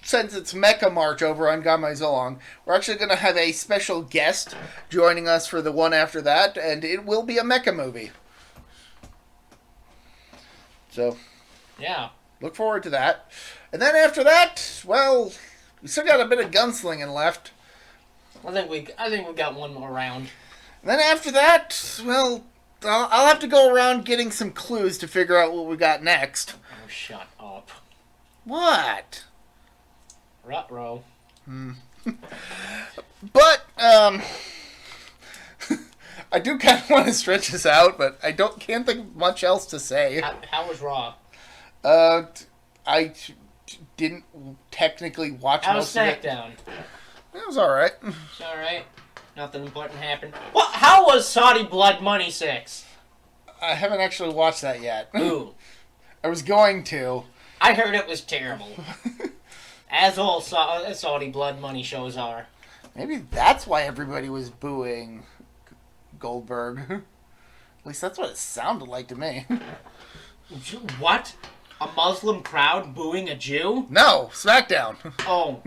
since it's Mecha March over on Gamai Zolong, we're actually going to have a special guest joining us for the one after that, and it will be a mecha movie. So, Yeah. look forward to that. And then after that, well, we still got a bit of gunslinging left. I think we got one more round. And then after that, well, I'll have to go around getting some clues to figure out what we got next. Oh, shut up. What? Ruh-roh. But, I do kind of want to stretch this out, but I can't think of much else to say. How was Raw? I didn't technically watch How was most of it. SmackDown? It was alright. It's alright. Nothing important happened. Well, how was Saudi Blood Money 6? I haven't actually watched that yet. Ooh. I was going to. I heard it was terrible. As all Saudi Blood Money shows are. Maybe that's why everybody was booing Goldberg. At least that's what it sounded like to me. What? A Muslim crowd booing a Jew? No, SmackDown. Oh,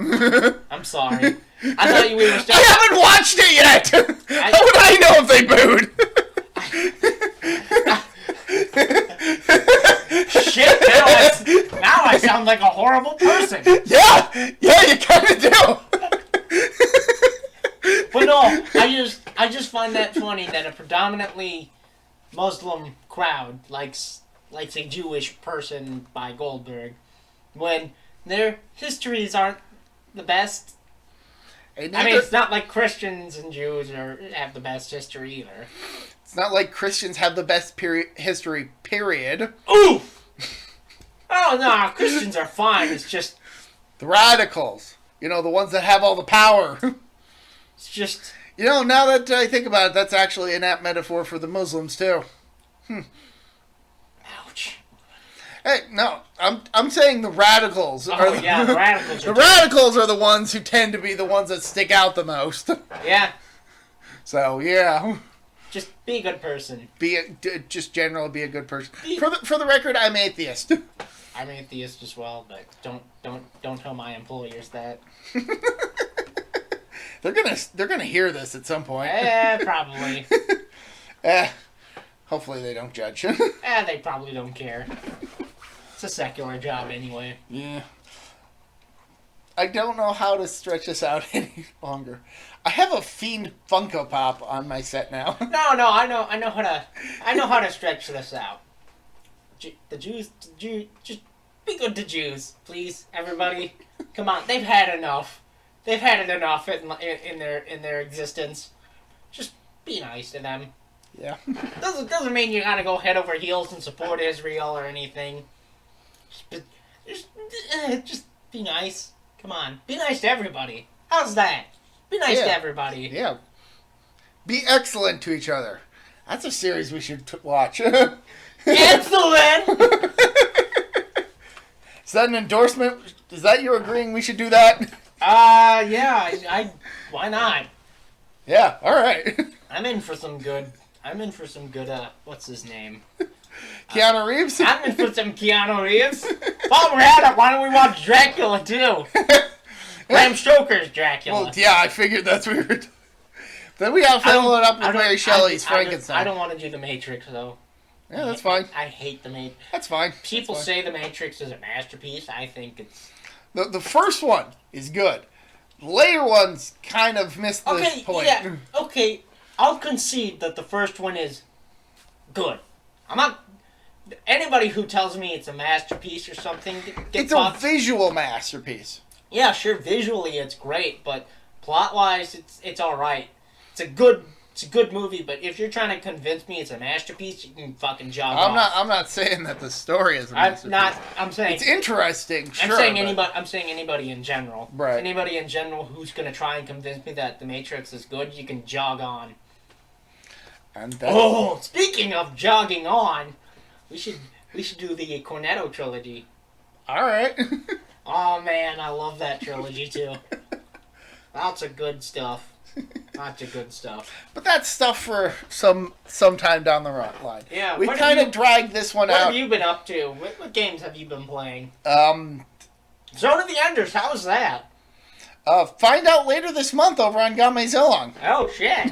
I'm sorry. I thought we were still... I haven't watched it yet! How would I know if they booed? Shit, now I sound like a horrible person. Yeah, you kind of do. But no, I just find that funny that a predominantly Muslim crowd likes a Jewish person by Goldberg, when their histories aren't the best. I mean, it's not like Christians and Jews have the best history either. It's not like Christians have the best history, period. Ooh! Oh, no, Christians are fine. It's just... The radicals. You know, the ones that have all the power. It's just... You know, now that I think about it, that's actually an apt metaphor for the Muslims, too. Ouch. Hey, no, I'm saying the radicals. The radicals. The radicals are the ones who tend to be the ones that stick out the most. Yeah. So, yeah. Just be a good person. Just generally be a good person. For the record, I'm atheist. I'm atheist as well, but don't tell my employers that. They're gonna hear this at some point. Probably. Hopefully they don't judge. They probably don't care. It's a secular job anyway. Yeah. I don't know how to stretch this out any longer. I have a Fiend Funko Pop on my set now. No, I know how to stretch this out. The Jews, just be good to Jews, please, everybody. Come on, they've had enough. They've had it enough in their existence. Just be nice to them. Yeah. Doesn't mean you gotta go head over heels and support Israel or anything. Just be nice. Come on, be nice to everybody. How's that? Be nice to everybody. Yeah. Be excellent to each other. That's a series we should watch. Excellent! Is that an endorsement? Is that you agreeing we should do that? Yeah. Why not? Yeah. All right. I'm in for some good. What's his name? Keanu Reeves? I'm in for some Keanu Reeves. While we're at it, why don't we watch Dracula too? Bram Stoker's Dracula. Well, yeah, I figured that's what we were. Then we gotta follow it up with Mary Shelley's Frankenstein. I don't want to do The Matrix though. Yeah, that's fine. I hate The Matrix. That's fine. People say The Matrix is a masterpiece. I think it's... The first one is good. The later ones kind of miss the point. Yeah, okay. I'll concede that the first one is good. I'm not... Anybody who tells me it's a masterpiece or something... It's a visual masterpiece. Yeah, sure, visually it's great, but plot-wise, it's alright. It's a good movie, but if you're trying to convince me it's a masterpiece, you can fucking jog off. I'm not saying that the story is a masterpiece. I'm saying it's interesting. Sure, I'm saying anybody in general. Right. Anybody in general who's gonna try and convince me that The Matrix is good, you can jog on. And speaking of jogging on, we should do the Cornetto trilogy. All right. Oh man, I love that trilogy too. Lots of good stuff. But that's stuff for sometime down the line. Yeah. We kind of dragged this one out. What have you been up to? What games have you been playing? Zone of the Enders. How's that? Find out later this month over on Game Zilong. Oh shit.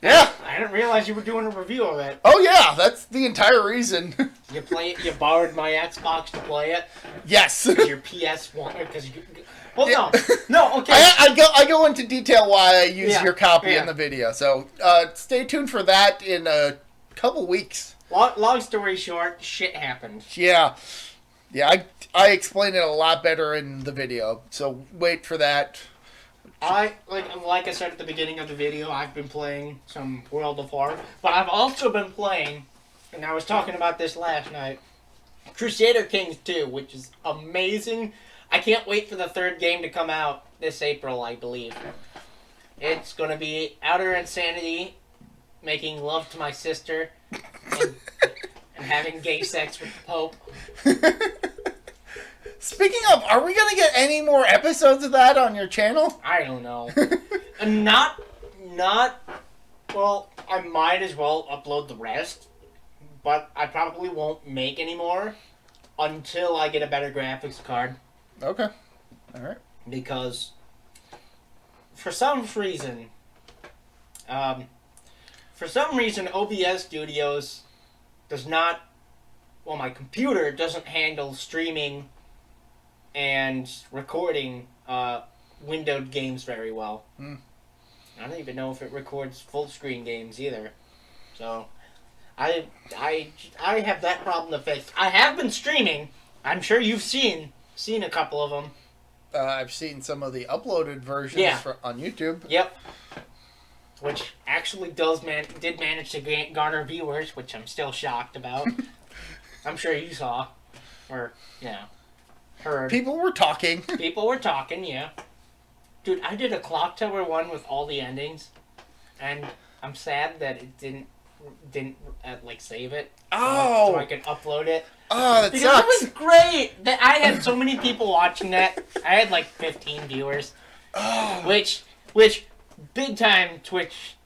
Yeah. I didn't realize you were doing a review of it. Oh yeah, that's the entire reason. You borrowed my Xbox to play it? Yes. Your PS1 because you... Well, no, okay. I go into detail why I use your copy in the video, so stay tuned for that in a couple weeks. Long story short, shit happened. Yeah, I explain it a lot better in the video, so wait for that. Like I said at the beginning of the video, I've been playing some World of War, but I've also been playing, and I was talking about this last night, Crusader Kings 2, which is amazing. I can't wait for the third game to come out this April, I believe. It's going to be Outer Insanity, making love to my sister, and having gay sex with the Pope. Speaking of, are we going to get any more episodes of that on your channel? I don't know. Well, I might as well upload the rest, but I probably won't make any more until I get a better graphics card. Okay. All right. Because for some reason OBS Studios does not, well, my computer doesn't handle streaming and recording windowed games very well. I don't even know if it records full screen games either. So, I have that problem to fix. I have been streaming. I'm sure you've seen a couple of them. I've seen some of the uploaded versions on YouTube. Yep. Which actually did manage to garner viewers, which I'm still shocked about. I'm sure you saw. Or, heard. People were talking. People were talking, yeah. Dude, I did a Clock Tower one with all the endings, and I'm sad that it didn't save it. So I could upload it. Oh, that because sucks. It was great. I had so many people watching that. I had like 15 viewers. Oh. Which big time Twitch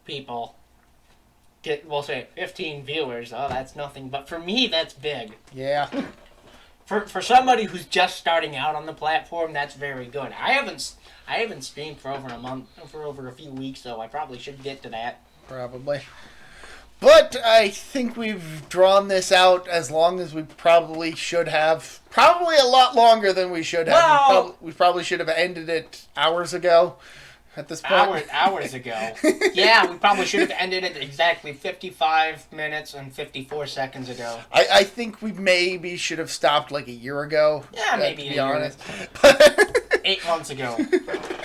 people will say 15 viewers. Oh, that's nothing. But for me, that's big. Yeah. For somebody who's just starting out on the platform, that's very good. I haven't streamed for over a few weeks, so I probably should get to that. Probably. But I think we've drawn this out as long as we probably should have. Probably a lot longer than we should have. Well, we probably should have ended it hours ago at this point. Hours ago. Yeah, we probably should have ended it exactly 55 minutes and 54 seconds ago. I think we maybe should have stopped like a year ago. Yeah, maybe to be honest. 8 months ago.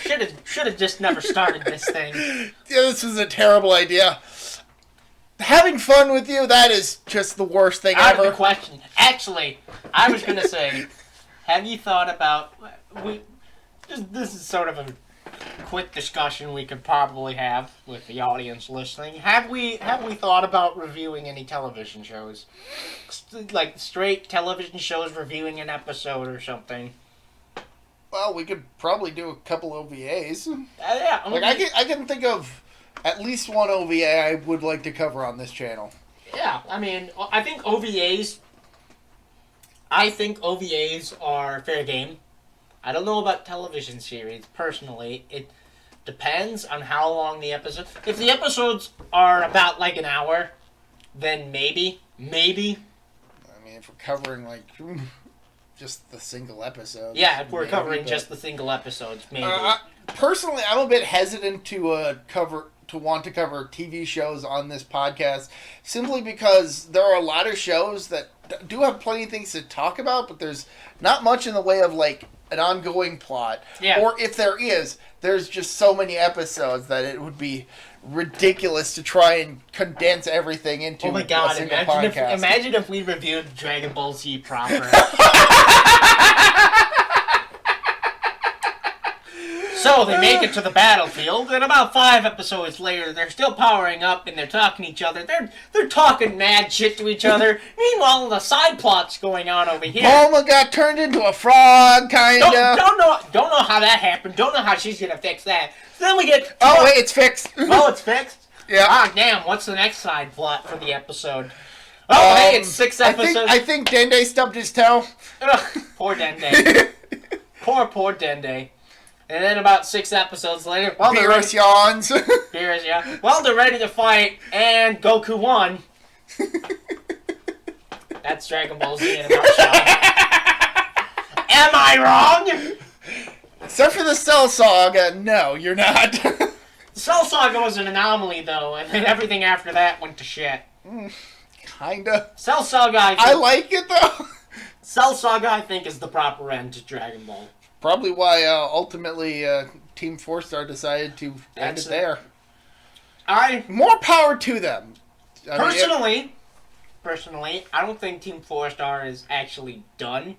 Should have just never started this thing. Yeah, this was a terrible idea. Having fun with you, that is just the worst thing Out ever. of the question. Actually, I was going to say, have you thought about... This is sort of a quick discussion we could probably have with the audience listening. Have we thought about reviewing any television shows? Like straight television shows reviewing an episode or something? Well, we could probably do a couple OVAs. Yeah. I can think of at least one OVA I would like to cover on this channel. Yeah, I mean, I think OVAs are fair game. I don't know about television series, personally. It depends on how long the episode... If the episodes are about, like, an hour, then maybe. I mean, if we're covering, like, just the single episodes. Yeah, if we're covering just the single episodes, maybe. Personally, I'm a bit hesitant to want to cover TV shows on this podcast, simply because there are a lot of shows that do have plenty of things to talk about, but there's not much in the way of, like, an ongoing plot. Yeah. Or if there is, there's just so many episodes that it would be ridiculous to try and condense everything into a single podcast. Imagine if we reviewed Dragon Ball Z proper. So they make it to the battlefield, and about 5 episodes later, they're still powering up and they're talking to each other. They're talking mad shit to each other. Meanwhile, the side plot's going on over here. Bulma got turned into a frog, kinda. Don't know how that happened. Don't know how she's gonna fix that. So then we get. Oh wait, it's fixed. Oh, it's fixed. Yeah. Ah, damn. What's the next side plot for the episode? Oh, hey, it's 6 episodes. I think Dende stubbed his toe. Ugh, poor Dende. poor Dende. And then about 6 episodes later, Beerus yawns. Beerus, yeah. Well, they're ready to fight, and Goku won. That's Dragon Ball Z in a nutshell. Am I wrong? Except for the Cell Saga, no, you're not. The Cell Saga was an anomaly, though, and then everything after that went to shit. Kinda. Cell Saga, I like it, though. Cell Saga, I think, is the proper end to Dragon Ball. Probably why ultimately Team 4-Star decided to end it there. More power to them. Personally, I don't think Team 4-Star is actually done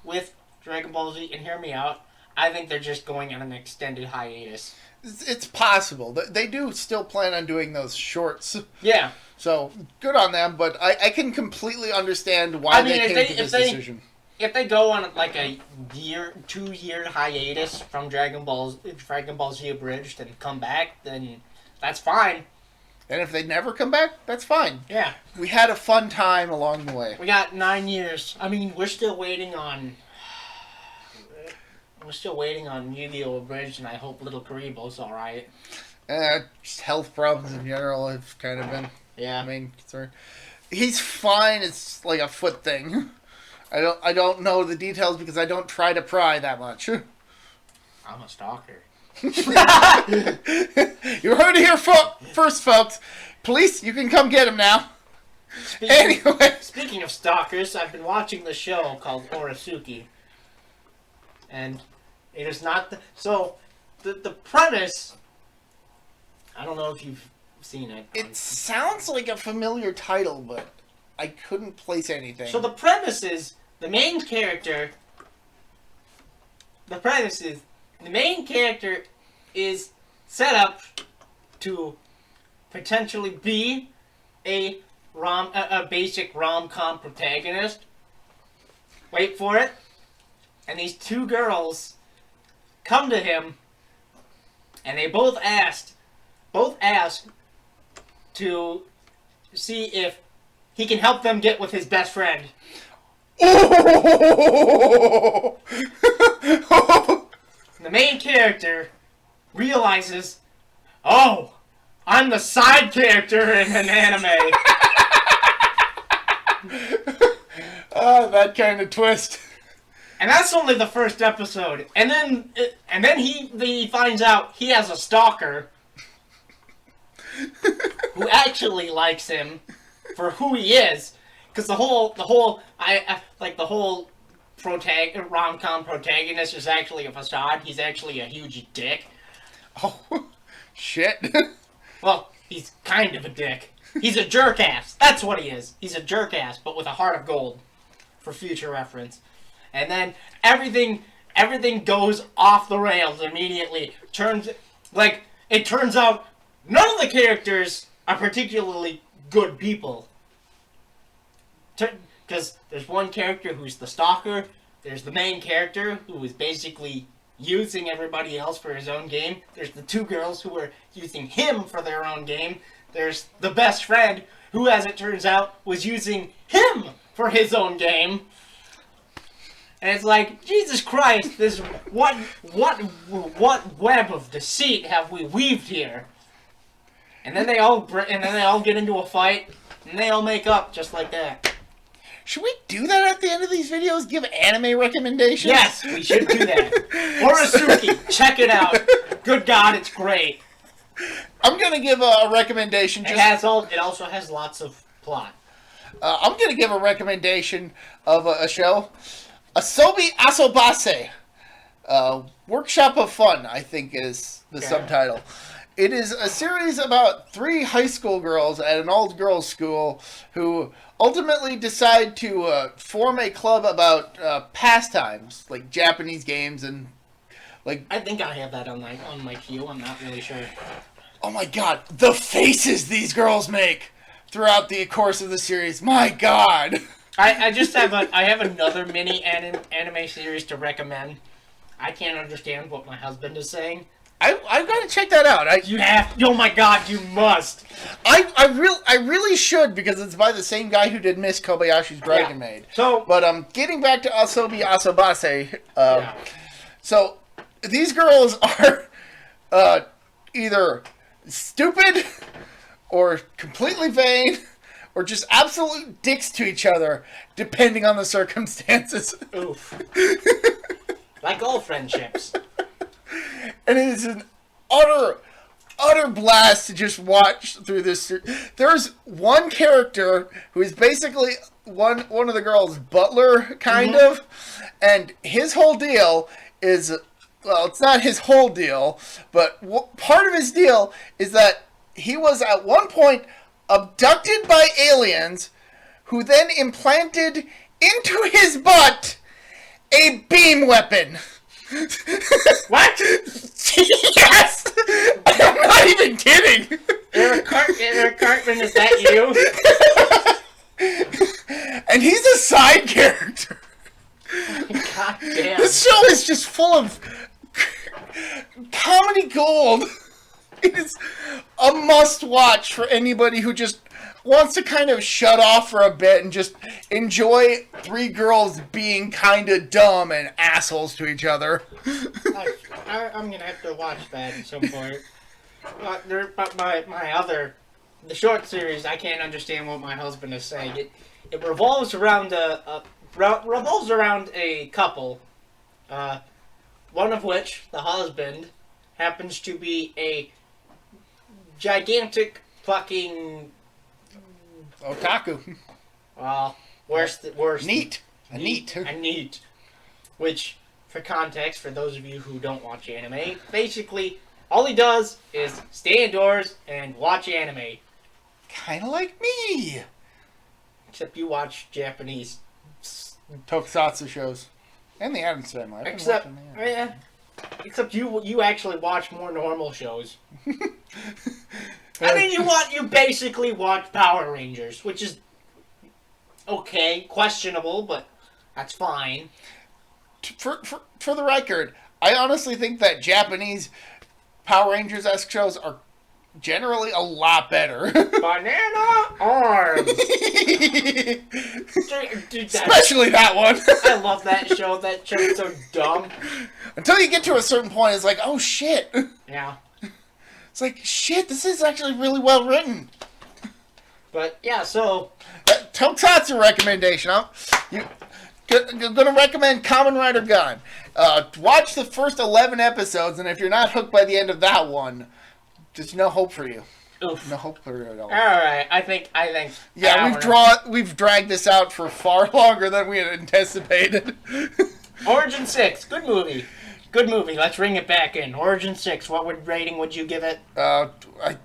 with Dragon Ball Z. And hear me out. I think they're just going on an extended hiatus. It's possible. They do still plan on doing those shorts. Yeah. So, good on them, but I can completely understand why they came to this decision. If they go on like a 2-year hiatus from Dragon Ball Z Abridged and come back, then that's fine. And if they never come back, that's fine. Yeah. We had a fun time along the way. We got 9 years. I mean, we're still waiting on Yu-Gi-Oh! Abridged, and I hope Little Karibo's alright. Just health problems in general have kind of been main concern. He's fine. It's like a foot thing. I don't know the details because I don't try to pry that much. I'm a stalker. You heard it here first, folks. Police, you can come get him now. Speaking of stalkers, I've been watching the show called Orisuki. And it is not the premise, I don't know if you've seen it. It sounds like a familiar title, but I couldn't place anything. So the premise is the main character is set up to potentially be a basic rom-com protagonist. Wait for it. And these two girls come to him, and they both ask to see if he can help them get with his best friend. Oh! The main character realizes, oh, I'm the side character in an anime. Oh, that kind of twist. And that's only the first episode. And then he finds out he has a stalker who actually likes him for who he is. Because the whole rom-com protagonist is actually a facade. He's actually a huge dick. Oh, shit. Well, he's kind of a dick. He's a jerk-ass. That's what he is. He's a jerk-ass, but with a heart of gold. For future reference. And then everything goes off the rails immediately. It turns out none of the characters are particularly good people. Because there's one character who's the stalker. There's the main character who is basically using everybody else for his own game. There's the two girls who are using him for their own game. There's the best friend who, as it turns out, was using him for his own game. And it's like, Jesus Christ, this what web of deceit have we weaved here? And then they all get into a fight, and they all make up just like that. Should we do that at the end of these videos? Give anime recommendations? Yes, we should do that. Orisuki, check it out. Good God, it's great. I'm gonna give a recommendation. It also has lots of plot. I'm gonna give a recommendation of a show, Asobi Asobase, Workshop of Fun, I think is the subtitle. It is a series about 3 high school girls at an all-girls school who ultimately decide to form a club about pastimes, like Japanese games and like... I think I have that on my queue. I'm not really sure. Oh my god, the faces these girls make throughout the course of the series. My god! I have another mini anime series to recommend. I can't understand what my husband is saying. I've got to check that out. You have. Oh my god, you must. I really should, because it's by the same guy who did Miss Kobayashi's Dragon Maid. So, but getting back to Asobi Asobase. So these girls are either stupid or completely vain or just absolute dicks to each other, depending on the circumstances. Oof. Like all friendships. And it is an utter blast to just watch through this. There's one character who is basically one of the girls' butler, kind of, and his whole deal is, well, it's not his whole deal, but part of his deal is that he was at one point abducted by aliens who then implanted into his butt a beam weapon. What? Yes! I'm not even kidding! Eric Cartman, is that you? And he's a side character. God damn. This show is just full of comedy gold. It is a must-watch for anybody who just wants to kind of shut off for a bit and just enjoy 3 girls being kind of dumb and assholes to each other. I'm gonna have to watch that at some point. But the short series, I can't understand what my husband is saying. It revolves around a couple, one of which, the husband, happens to be a gigantic fucking... Otaku. Well, worse. Neat. A neat. Which, for context, for those of you who don't watch anime, basically, all he does is stay indoors and watch anime. Kind of like me. Except you watch Japanese... Tokusatsu shows. And the Addams Family. Except you actually watch more normal shows. I mean, you basically watch Power Rangers, which is okay, questionable, but that's fine. For the record, I honestly think that Japanese Power Rangers-esque shows are generally a lot better. Banana arms. Dude, Especially that one. I love that show. That show is so dumb. Until you get to a certain point, it's like, oh shit. Yeah. It's like, shit, this is actually really well written. But yeah, so Tokusatsu recommendation. I'm gonna recommend Kamen Rider Gun. Watch the first 11 episodes, and if you're not hooked by the end of that one, there's no hope for you. Oof. No hope for you at all. All right, I think. Yeah, we've dragged this out for far longer than we had anticipated. Origin 6, good movie. Good movie. Let's ring it back in. Origin 6. What rating would you give it? I'm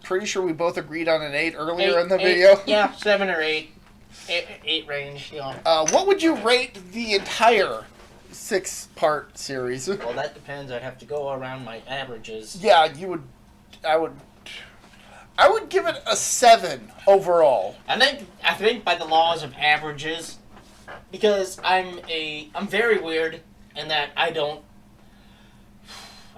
pretty sure we both agreed on an 8 earlier in the video. Yeah, 7 or 8. 8 range. Yeah. What would you rate the entire 6-part series? Well, that depends. I'd have to go around my averages. Yeah, you would. I would give it a 7 overall. I think by the laws of averages, because I'm very weird in that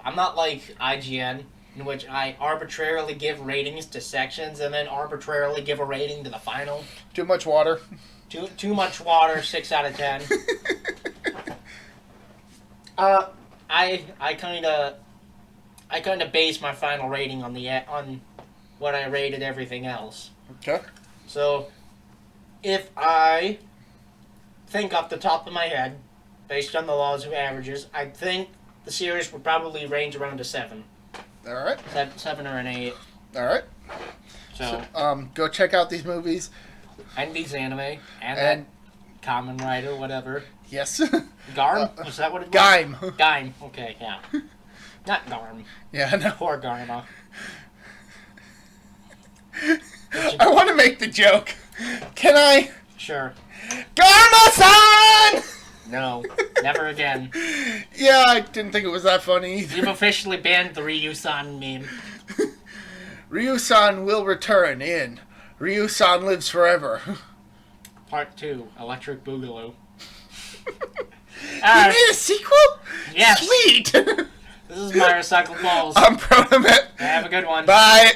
I'm not like IGN, in which I arbitrarily give ratings to sections and then arbitrarily give a rating to the final. Too much water. Too much water. 6 out of 10. I kind of base my final rating on what I rated everything else. Okay. So, if I think off the top of my head, based on the laws of averages, I think the series would probably range around a 7. All right. 7 or an 8. All right. So go check out these movies. And these anime. And that Kamen Rider, whatever. Yes. Garm? Was that what it was? Gaim. Gaim. Okay, yeah. Not Garm. Yeah, no. Poor Garma. I want to make the joke. Can I? Sure. Garma-san! No. Never again. Yeah, I didn't think it was that funny either. You've officially banned the Ryu-san meme. Ryu-san will return in Ryu-san Lives Forever. Part 2, Electric Boogaloo. You made a sequel? Yes. Sweet! This is my Recycled Balls. I'm ProtoMet. Have a good one. Bye.